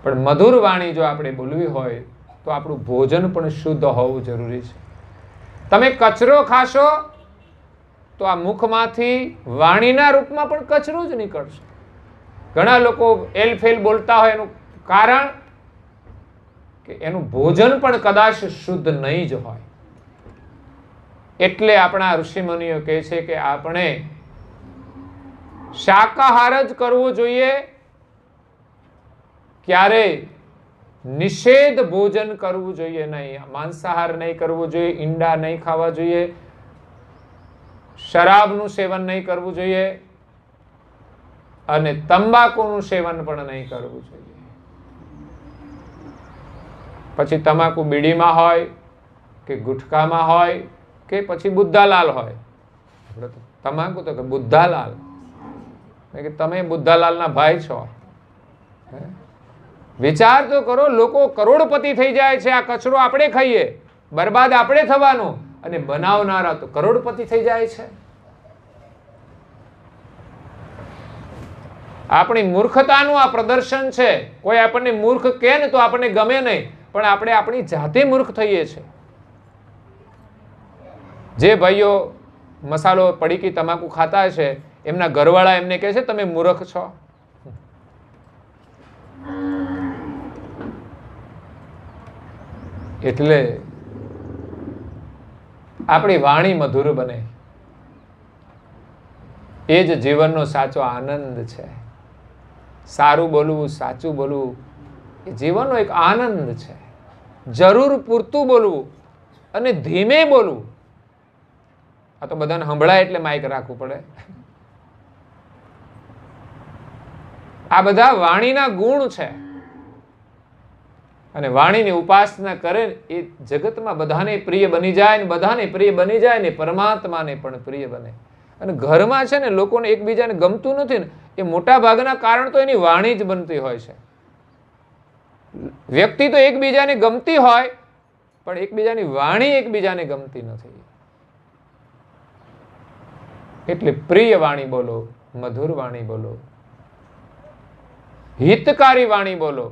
પણ મધુર વાણી જો આપણે બોલવી હોય તો આપણું ભોજન પણ શુદ્ધ હોવું જરૂરી છે. તમે કચરો ખાશો તો આ મુખમાંથી વાણીના રૂપમાં પણ કચરો જ નીકળશે. ઘણા લોકો એલફેલ બોલતા હોય એનું કારણ કે એનું ભોજન પણ કદાચ શુદ્ધ નહીં જ હોય. એટલે આપણા ઋષિમુનિઓ કહે છે કે આપણે શાકાહાર જ કરવો જોઈએ, ક્યારેય નિષેધ ભોજન કરવું જોઈએ નહીં. માંસાહાર નહીં કરવું જોઈએ, ઈંડા નહીં ખાવા જોઈએ, શરાબનું સેવન નહીં કરવું જોઈએ અને તંબાકુનું સેવન પણ નહીં કરવું જોઈએ. પછી તમાકુ બીડીમાં હોય કે ગુટખામાં હોય કે પછી બુદ્ધાલાલ હોય. આપણે તો તમાકુ તો કે બુદ્ધાલાલ, કે તમે બુદ્ધાલાલના ભાઈ છો. વિચાર તો કરો, લોકો કરોડપતિ થઈ જાય છે. આ કચરો આપણે ખાઈએ, બરબાદ આપણે થવાનું, અને બનાવનારા તો કરોડપતિ થઈ જાય છે. આપણી મૂર્ખતાનું આ પ્રદર્શન છે. કોઈ આપણને મૂર્ખ કહે ને તો આપણને ગમે નહીં, પણ આપણે આપણી જાતે મૂર્ખ થઈએ છીએ. જે ભાઈઓ મસાલો, પડીકી, તમાકુ ખાતા છે, એમના ઘરવાળા એમને કહે છે તમે મૂર્ખ છો. એટલે આપણી વાણી મધુર બને, એ જ જીવનનો સાચો આનંદ છે. સારું બોલવું, સાચું બોલવું એ જીવનનો એક આનંદ છે. જરૂર પૂરતું બોલવું અને ધીમે બોલવું. આ તો બધાને સંભળાય એટલે માઇક રાખવું પડે. આ બધા વાણીના ગુણ છે. અને વાણીની ઉપાસના કરે એ જગતમાં બધાને પ્રિય બની જાય, ને બધાને પ્રિય બની જાય ને પરમાત્માને પણ પ્રિય બને. અને ઘરમાં છે ને લોકોને એકબીજાને ગમતું નથી ને, એ મોટા ભાગના કારણ તો એની વાણી જ બનતી હોય છે. વ્યક્તિ તો એકબીજાને ગમતી હોય, પણ એકબીજાની વાણી એકબીજાને ગમતી નથી. એટલે પ્રિય વાણી બોલો, મધુર વાણી બોલો, હિતકારી વાણી બોલો,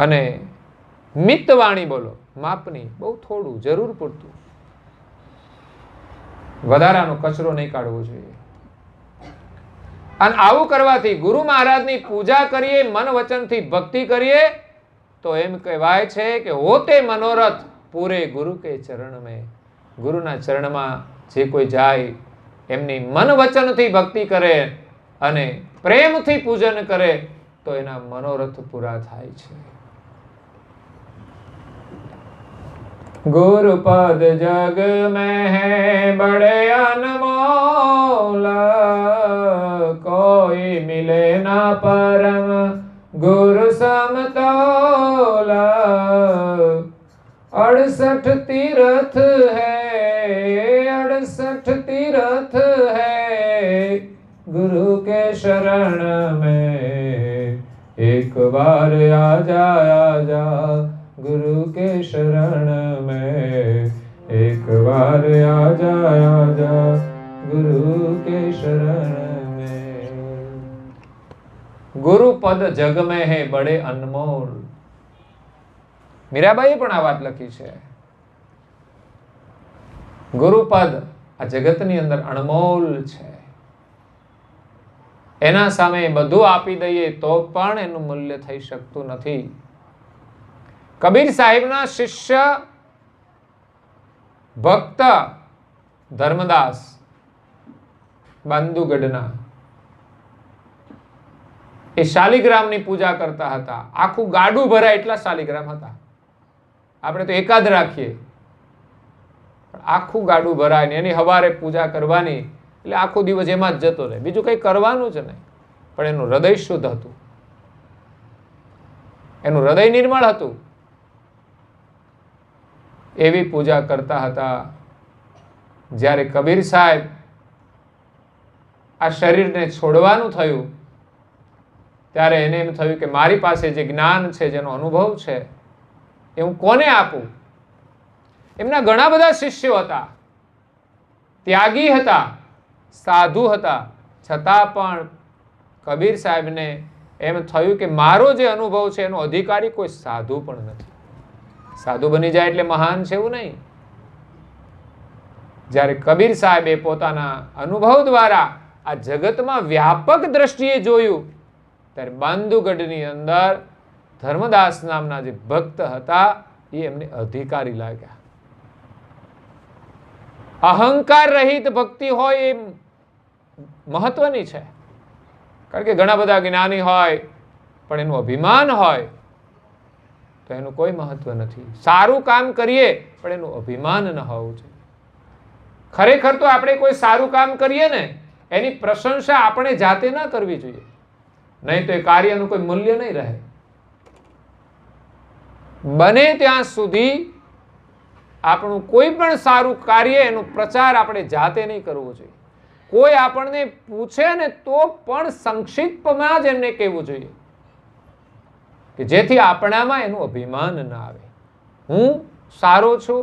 અને મિત વાણી બોલો. માપની, બહુ થોડું, જરૂર પૂરતું. વધારાનો કચરો નહીં કાઢવો જોઈએ. અને આવું કરવાથી ગુરુ મહારાજની પૂજા કરીએ, મન વચનથી ભક્તિ કરીએ તો એમ કહેવાય છે કે હોતે મનોરથ પૂરે ગુરુ કે ચરણ મેં. ગુરુના ચરણમાં જે કોઈ જાય, એમની મન વચનથી ભક્તિ કરે અને પ્રેમથી પૂજન કરે તો એના મનોરથ પૂરા થાય છે. गुरु पद जग में है बड़े अनमोल, कोई मिले ना परम गुरु समतोल. 68 तीर्थ है, 68 तीर्थ है, गुरु के शरण में एक बार आ जा गुरु के शरण में एक बार आ जा गुरु के शरण में. गुरु पद जग में है बड़े अनमोल. મીરાબાઈએ પણ આ વાત લખી છે. ગુરુપદ આ જગતની અંદર અણમોલ છે. એના સામે બધું આપી દઈએ તો પણ એનું મૂલ્ય થઈ શકતું નથી. કબીર સાહેબના શિષ્ય ભક્ત ધર્મદાસ બાંદુગઢના, એ શાલિગ્રામની પૂજા કરતા હતા. આખું ગાડું ભરાય એટલા શાલિગ્રામ હતા. આપણે તો એકાદ રાખીએ, આખું ગાડું ભરાય ને એની હવારે પૂજા કરવાની, એટલે આખો દિવસ એમાં જ જતો રહે, બીજું કંઈ કરવાનું જ નહીં. પણ એનું હૃદય શુદ્ધ હતું, એનું હૃદય નિર્મળ હતું. એવી પૂજા કરતા હતા. જ્યારે કબીર સાહેબ આ શરીરને છોડવાનું થયું, ત્યારે એને એમ થયું કે મારી પાસે જે જ્ઞાન છે, જેનો અનુભવ છે, એ હું કોને આપું. એમના ઘણા બધા શિષ્યો હતા, ત્યાગી હતા, સાધુ હતા, છતાં પણ કબીર સાહેબને એમ થયું કે મારો જે અનુભવ છે એનો અધિકારી કોઈ સાધુ પણ નથી. સાધુ બની જાય એટલે મહાન છે એવું નહીં. જ્યારે કબીર સાહેબે પોતાના અનુભવ દ્વારા આ જગતમાં વ્યાપક દ્રષ્ટિએ જોયું, ત્યારે બાંદુગઢની અંદર ધર્મદાસ નામના જે ભક્ત હતા એ એમને અધિકારી લાગ્યા. અહંકાર રહિત ભક્તિ હોય એ મહત્વની છે. કારણ કે ઘણા બધા જ્ઞાની હોય પણ એનું અભિમાન હોય તો એનું કોઈ મહત્વ નથી. સારું કામ કરીએ પણ એનું અભિમાન ન હોવું જોઈએ. ખરેખર તો આપણે કોઈ સારું કામ કરીએ ને એની પ્રશંસા આપણે જાતે ન કરવી જોઈએ, નહીં તો એ કાર્યનું કોઈ મૂલ્ય નહીં રહે. બને ત્યાં સુધી આપણું કોઈ પણ સારું કાર્ય એનો પ્રચાર આપણે જાતે નહીં કરવો જોઈએ. કોઈ આપણને પૂછે ને તો પણ સંક્ષિપ્તમાં જ એમને કહેવું જોઈએ કે જેથી આપણામાં એનું અભિમાન ન આવે. હું સારો છું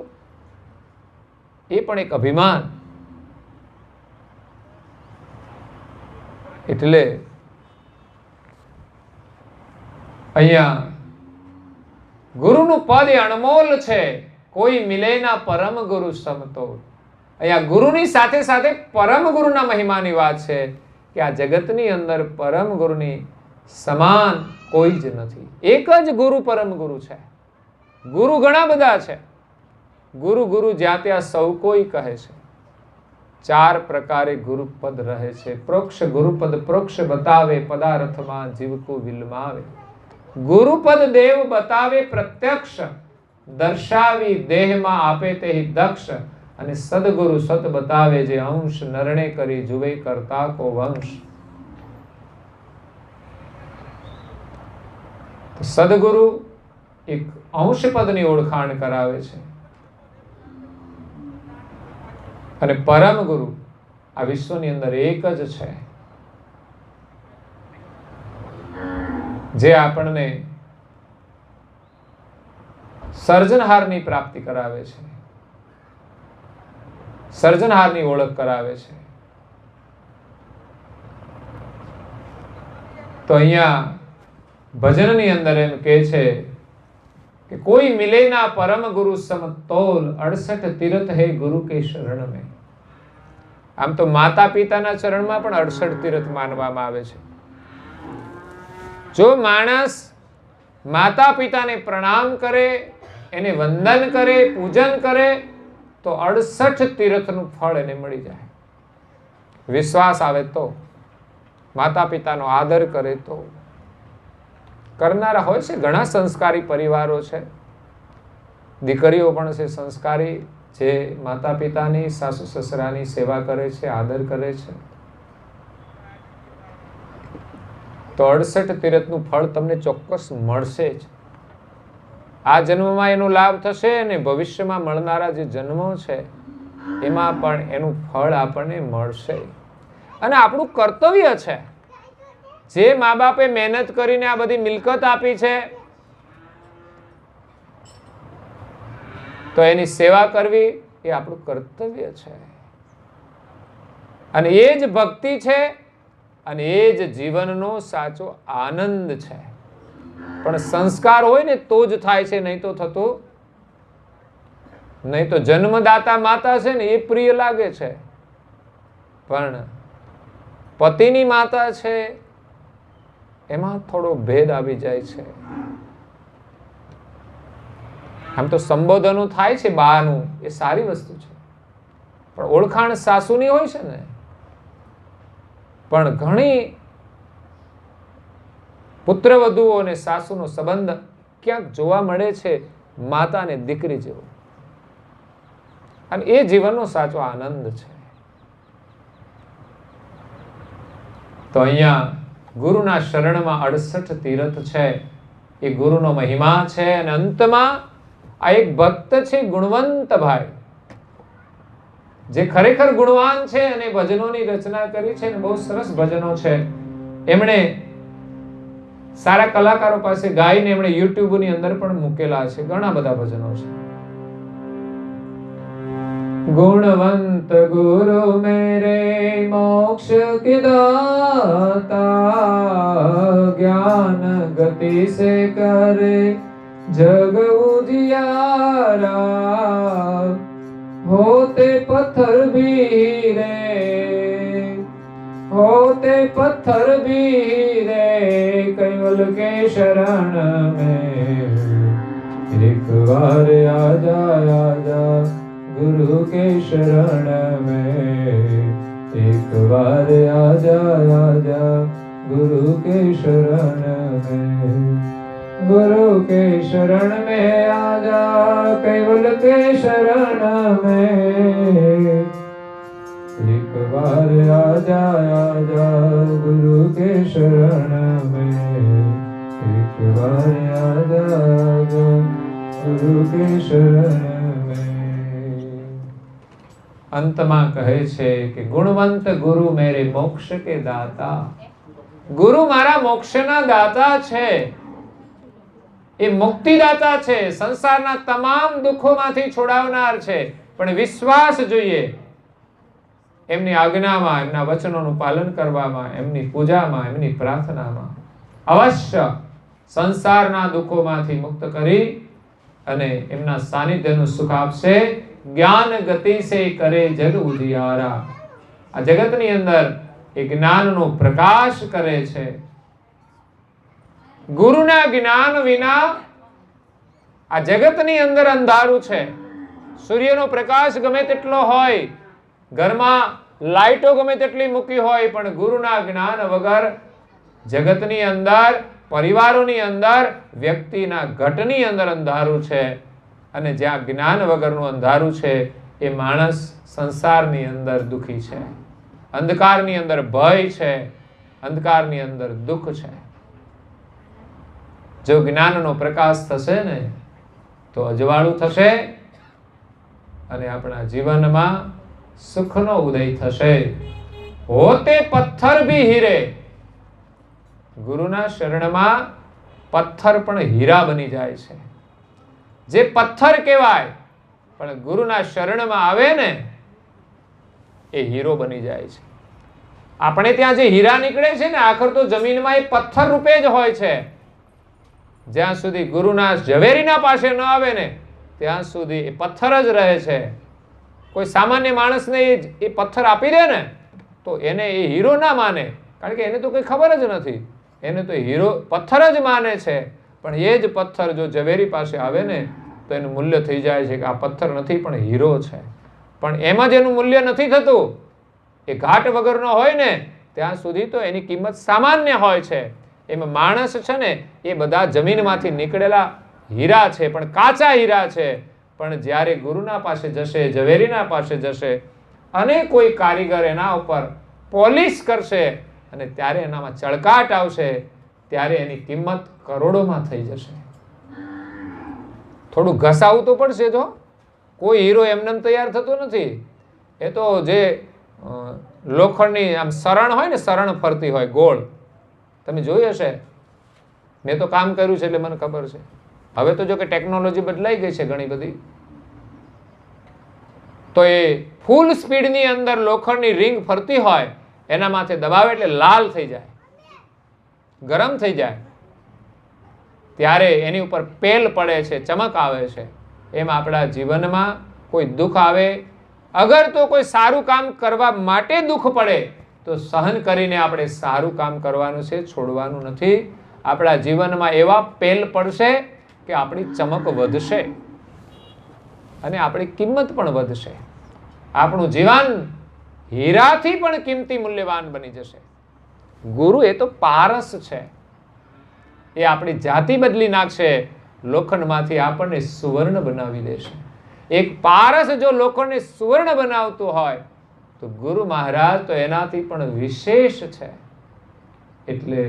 એ પણ એક અભિમાન. એટલે અહીંયા ગુરુનું પદ એ અણમોલ છે. કોઈ મિલે ના પરમ ગુરુ સમતોલ. અહીંયા ગુરુની સાથે સાથે પરમ ગુરુના મહિમાની વાત છે કે આ જગતની અંદર પરમ ગુરુની સમાન કોઈ જ નથી. એક જ ગુરુ પરમ ગુરુ છે. ગુરુ ઘણા બધા છે. ગુરુ ગુરુ જ્યાં ત્યાં સૌ કોઈ કહે છે. 4 પ્રકારે ગુરુપદ રહે છે. પ્રોક્ષ ગુરુપદ પ્રોક્ષ બતાવે, પદાર્થમાં જીવકો વિલમાવે. ગુરુપદ દેવ બતાવે પ્રત્યક્ષ, દર્શાવી દેહમાં આપે તે દક્ષ. અને સદગુરુ સત બતાવે જે અંશ, નરણે કરી જુએ કરતા કો વંશ. સદગુરુ એક અંશ પદની ઓળખાણ કરાવે છે અને પરમ ગુરુ આ વિશ્વની અંદર એક જ છે જે આપણને સર્જનહારની પ્રાપ્તિ કરાવે છે, સર્જનહારની ઓળખ કરાવે છે. તો અહીંયા ભજનની અંદર એમ કહે છે कि कोई मिले ना परम गुरु समतोल, 68 तीर्थ है गुरु के शरण में. આમ તો માતા પિતાના ચરણમાં પણ 68 તીર્થ માનવામાં આવે છે. જો માણસ માતા પિતાને પ્રણામ કરે, એને વંદન કરે, પૂજન કરે તો 68 તીર્થનું ફળ એને મળી જાય. વિશ્વાસ આવે તો, માતા પિતાનો આદર કરે તો. કરનારા હોય છે, ઘણા સંસ્કારી પરિવારો છે, દીકરીઓ પણ છે સંસ્કારી, જે માતા પિતાની, સાસુ સસરાની સેવા કરે છે, આદર કરે છે. તો 68 તીર્થનું ફળ તમને ચોક્કસ મળશે જ. આ જન્મમાં એનો લાભ થશે અને ભવિષ્યમાં મળનારા જે જન્મો છે એમાં પણ એનું ફળ આપણને મળશે. અને આપણું કર્તવ્ય છે, જે મા બાપે મહેનત કરીને આ બધી મિલકત આપી છે તો એની સેવા કરવી એ આપણું કર્તવ્ય છે. અને એ જ ભક્તિ છે અને એ જ જીવનનો સાચો આનંદ છે. પણ સંસ્કાર હોય ને તો જ થાય છે, નહીં તો થતું નહીં. તો જન્મદાતા માતા છે ને એ પ્રિય લાગે છે, પણ પતિની માતા છે એમાં થોડો ભેદ આવી જાય છે. આમ તો સંબોધનો થાય છે બાનું, એ સારી વસ્તુ છે, પણ ઓળખાણ સાસુની હોય છે ને. પણ ઘણી પુત્રવધુઓ અને સાસુનો સંબંધ ક્યાંક જોવા મળે છે માતા અને દીકરી જેવો, અને એ જીવનનો સાચો આનંદ છે. તો અહીંયા ગુરુના શરણમાં 68 તીર્થ છે, એ ગુરુનો મહિમા છે. અને અંતમાં આ એક ભક્ત છે ગુણવંત ભાઈ, જે ખરેખર ગુણવાન છે અને ભજનોની રચના કરી છે અને બહુ સરસ ભજનો છે. એમણે સારા કલાકારો પાસે ગાઈને એમણે YouTube ની અંદર પણ મૂકેલા છે. ઘણા બધા ભજનો છે. गुणवंत गुरु मेरे मोक्ष के दाता, ज्ञान गति से करे जग उजियारा, होते पत्थर भी हीरे, होते पत्थर भी हीरे, केवल के शरण में एक बार आजा आजा, गुरु के शरण में एक बार आजा आजा, गुरु के शरण में, गुरु के शरण में आजा, केवल के शरण में एक बार आजा आजा, गुरु के शरण में एक बार आजा आजा, गुरु के शरण में। अंतમાં કહે છે કે ગુણવંત ગુરુ મેરે મોક્ષ કે દાતા, ગુરુ મારા મોક્ષના દાતા છે, એ મુક્તિદાતા છે, સંસારના તમામ દુઃખોમાંથી છોડાવનાર છે, પણ વિશ્વાસ જોઈએ એમની આજ્ઞામાં, એમના વચનોનું પાલન કરવામાં, એમની પૂજામાં, એમની પ્રાર્થનામાં અવશ્ય સંસારના દુઃખોમાંથી મુક્ત કરી અને એમના સાનિધ્યનું સુખ આપશે. જ્ઞાન ગતિ સે કરે જગ ઉજિયારા, આ જગતની અંદર એ જ્ઞાનનો પ્રકાશ કરે છે. ગુરુના જ્ઞાન વિના આ જગતની અંદર અંધારું છે. સૂર્યનો પ્રકાશ ગમે તેટલો હોય, ઘરમાં લાઈટો ગમે તેટલી મૂકી હોય, પણ ગુરુના જ્ઞાન વગર જગતની અંદર, પરિવારોની અંદર, વ્યક્તિના ઘટની અંદર અંધારું છે. અને જ્યાં જ્ઞાન વગરનું અંધારું છે એ માણસ સંસારની અંદર દુઃખી છે, અંધકારની અંદર ભય છે, અંધકારની અંદર દુઃખ છે. જો જ્ઞાનનો પ્રકાશ થશે ને તો અજવાળું થશે અને આપણા જીવનમાં સુખનો ઉદય થશે. હોતે પથ્થર ભી હીરે, ગુરુના શરણમાં પથ્થર પણ હીરા બની જાય છે. જે પથ્થર કહેવાય પણ ગુરુના શરણમાં આવે ને એ હીરો બની જાય છે. આપણે ત્યાં જે હીરા નીકળે છે ને, આખર તો જમીનમાં એ પથ્થર રૂપે જ હોય છે. જ્યાં સુધી ગુરુના ઝવેરીના પાસે ન આવે ને ત્યાં સુધી એ પથ્થર જ રહે છે. કોઈ સામાન્ય માણસને એ પથ્થર આપી દે ને તો એને એ હીરો ના માને, કારણ કે એને તો કંઈ ખબર જ નથી. એને તો હીરો પથ્થર જ માને છે. પણ એ જ પથ્થર જો ઝવેરી પાસે આવે ને તો એનું મૂલ્ય થઈ જાય છે કે આ પથ્થર નથી પણ હીરો છે. પણ એમાં જ એનું મૂલ્ય નથી થતું. એ ઘાટ વગરનો હોય ને ત્યાં સુધી તો એની કિંમત સામાન્ય હોય છે. એમાં માણસ છે ને એ બધા જમીનમાંથી નીકળેલા હીરા છે, પણ કાચા હીરા છે. પણ જ્યારે ગુરુના પાસે જશે, ઝવેરીના પાસે જશે અને કોઈ કારીગર એના ઉપર પોલિશ કરશે અને ત્યારે એનામાં ચળકાટ આવશે, ત્યારે એની કિંમત કરોડોમાં થઈ જશે. થોડું ઘસાવું તો પડશે. જો કોઈ હીરો એમને તૈયાર થતો નથી. એ તો જે લોખંડની આમ સરણ હોય ને, સરણ ફરતી હોય ગોળ, તમે જોઈ હશે. મેં તો કામ કર્યું છે એટલે મને ખબર છે. હવે તો જો કે ટેકનોલોજી બદલાઈ ગઈ છે ઘણી બધી. તો એ ફૂલ સ્પીડની અંદર લોખંડની રિંગ ફરતી હોય, એના માથે દબાવે એટલે લાલ થઈ જાય, ગરમ થઈ જાય, ત્યારે એની ઉપર પેલ પડે છે, ચમક આવે છે. એમ આપણા જીવનમાં કોઈ દુઃખ આવે, અગર તો કોઈ સારું કામ કરવા માટે દુઃખ પડે તો સહન કરીને આપણે સારું કામ કરવાનું છે, છોડવાનું નથી. આપણા જીવનમાં એવા પેલ પડશે કે આપણી ચમક વધશે અને આપણી કિંમત પણ વધશે. આપણું જીવન હીરાથી પણ કિંમતી મૂલ્યવાન બની જશે. ગુરુ એ તો પારસ છે. એ આપણી જાતિ બદલી નાખશે, લોખંડમાંથી આપણને સુવર્ણ બનાવી દેશે. એક પારસ જો લોખંડને સુવર્ણ બનાવતું હોય તો ગુરુ મહારાજ તો એનાથી પણ વિશેષ છે. એટલે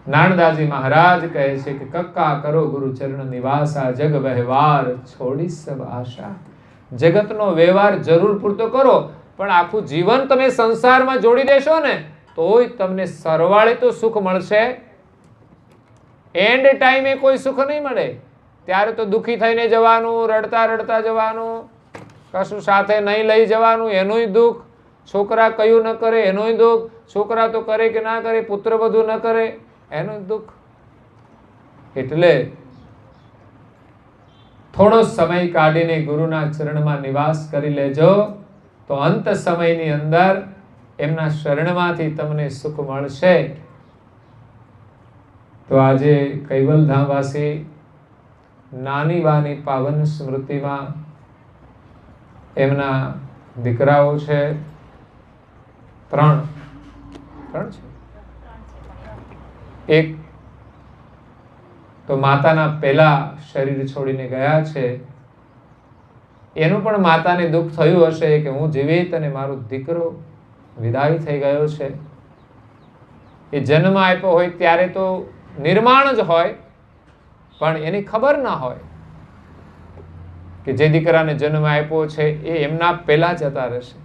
નાનદાજી મહારાજ કહે છે કે કક્કા કરો ગુરુ ચરણ નિવાસા, જગ વ્યવહાર છોડી સબ આશા. જગતનો વ્યવહાર જરૂર પૂરતો કરો, પણ આખું જીવન તમે સંસારમાં જોડી દેશો ને તોય તમને સરવાળે તો સુખ મળશે. એન્ડ ટાઈમે કોઈ સુખ નહીં મળે. ત્યારે તો દુઃખી થઈને જવાનું, રડતા રડતા જવાનું, કશું સાથે નહીં લઈ જવાનું, એનોય દુઃખ. છોકરા કયું ન કરે એનોય દુઃખ, છોકરા તો કરે કે ના કરે, પુત્ર વધુ ન કરે એનું દુઃખ. એટલે થોડો સમય કાઢીને ગુરુના ચરણમાં નિવાસ કરી લેજો તો અંત સમયની અંદર એમના શરણમાંથી તમને સુખ મળશે. તો આજે કૈવલધામવાસી નાની વાની પાવન સ્મૃતિમાં એમના દીકરાઓ છે, ત્રણ છે, એક તો માતાના પહેલા શરીર છોડીને ગયા છે, એનું પણ માતાને દુઃખ થયું હશે કે હું જીવિત અને મારો દીકરો વિદાય થઈ ગયો છે. એ જન્મ આપ્યો હોય ત્યારે તો નિર્માણ જ હોય, પણ એની ખબર ના હોય કે જે દીકરાને જન્મ આપ્યો છે એ એમના પહેલા જતા રહેશે.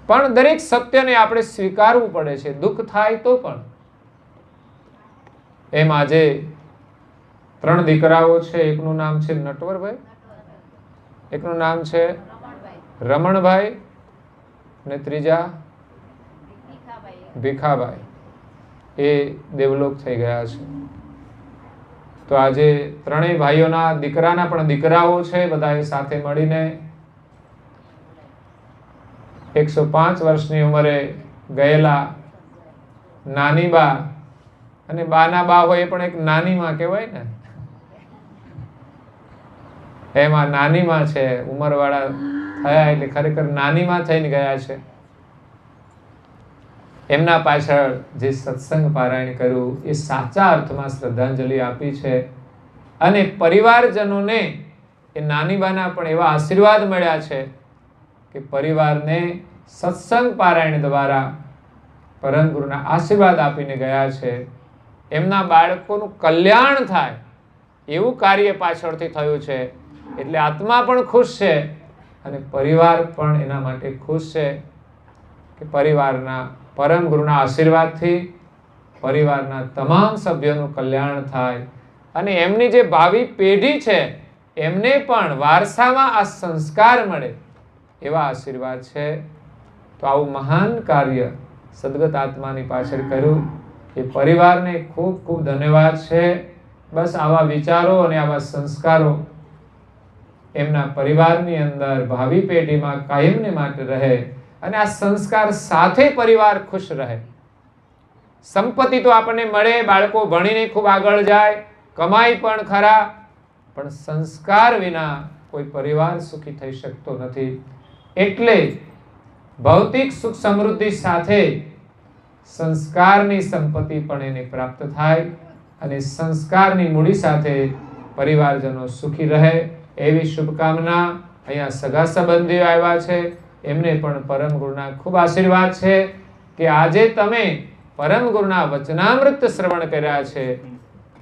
પણ દરેક સત્યને આપણે સ્વીકારવું પડે છે, દુઃખ થાય તો પણ. એમ આજે 3 દીકરાઓ છે. એકનું નામ છે નટવરભાઈ, એકનું નામ છે રમણભાઈ અને ત્રીજા ભીખાભાઈ. એ દેવલોક થઈ ગયા છે. તો આજે 3 ભાઈઓના દીકરાના પણ દીકરાઓ છે. બધાએ સાથે મળીને 105 વર્ષની ઉંમરે ગયેલા નાની બા, અને બાના બા હોય એ પણ એક નાની માં કહેવાય ને, એમાં નાની માં છે. ઉંમરવાળા થયા એટલે ખરેખર નાની માં થઈને ગયા છે. એમના પાછળ જે સત્સંગ પારાયણ કર્યું એ સાચા અર્થમાં શ્રદ્ધાંજલિ આપી છે. અને પરિવારજનોને એ નાની બાના પણ એવા આશીર્વાદ મળ્યા છે કે પરિવારને સત્સંગ પારાયણ દ્વારા પરમ ગુરુના આશીર્વાદ આપીને ગયા છે. એમના બાળકોનું કલ્યાણ થાય એવું કાર્ય પાછળથી થયું છે. એટલે આત્મા પણ ખુશ છે અને પરિવાર પણ એના માટે ખુશ છે કે પરિવારના પરમ ગુરુના આશીર્વાદથી પરિવારના તમામ સભ્યોનું કલ્યાણ થાય અને એમની જે ભાવિ પેઢી છે એમને પણ વારસામાં આ સંસ્કાર મળે એવા આશીર્વાદ છે. તો આવું મહાન કાર્ય સદગત આત્માની પાછળ કર્યું એ પરિવારને ખૂબ ખૂબ ધન્યવાદ છે. બસ આવા વિચારો અને આવા સંસ્કારો એમના પરિવારની અંદર ભાવિ પેઢીમાં કાયમને માટે રહે અને આ સંસ્કાર સાથે પરિવાર ખુશ રહે. સંપત્તિ તો આપણને મળે, બાળકો ભણીને ખૂબ આગળ જાય, કમાઈ પણ ખરા, પણ સંસ્કાર વિના કોઈ પરિવાર સુખી થઈ શકતો નથી. એટલે ભૌતિક સુખ સમૃદ્ધિ સાથે સંસ્કારની સંપત્તિ પણ એને પ્રાપ્ત થાય અને સંસ્કારની મૂડી સાથે પરિવારજનો સુખી રહે એવી શુભકામના. અહીંયા સગા સંબંધીઓ આવ્યા છે, એમને પણ પરમ ગુરુના ખૂબ આશીર્વાદ છે કે આજે તમે પરમ ગુરુના વચનામૃત શ્રવણ કર્યા છે.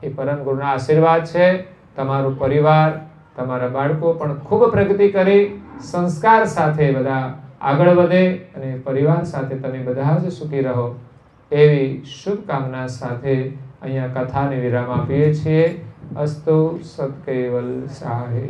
એ પરમ ગુરુના આશીર્વાદ છે. તમારું પરિવાર, તમારા બાળકો પણ ખૂબ પ્રગતિ કરી સંસ્કાર સાથે બધા આગળ વધે અને પરિવાર સાથે તમે બધા જ સુખી રહો એવી શુભકામના સાથે અહીંયા કથાને વિરામ આપીએ છીએ. અસ્તુ સત્કેવલ સાહે.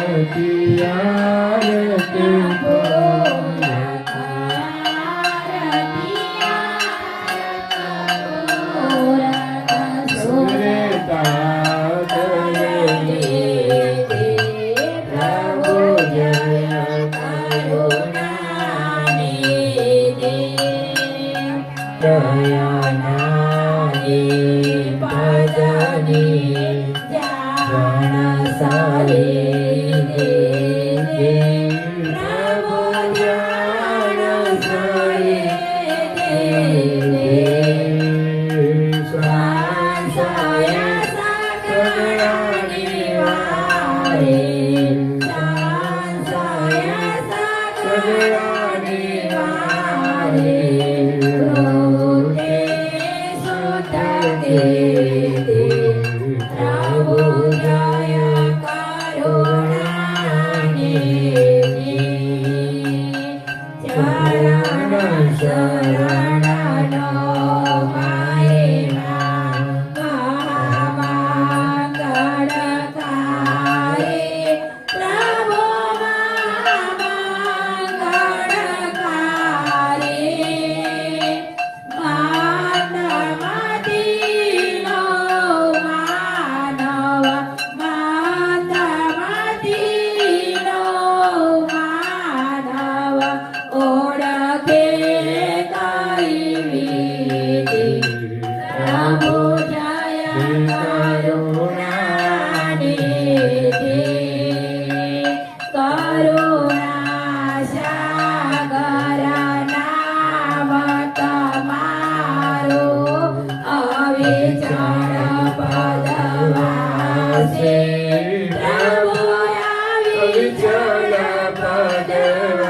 આરતી આરતી પ્રભુ આવી ચલ પદવાસે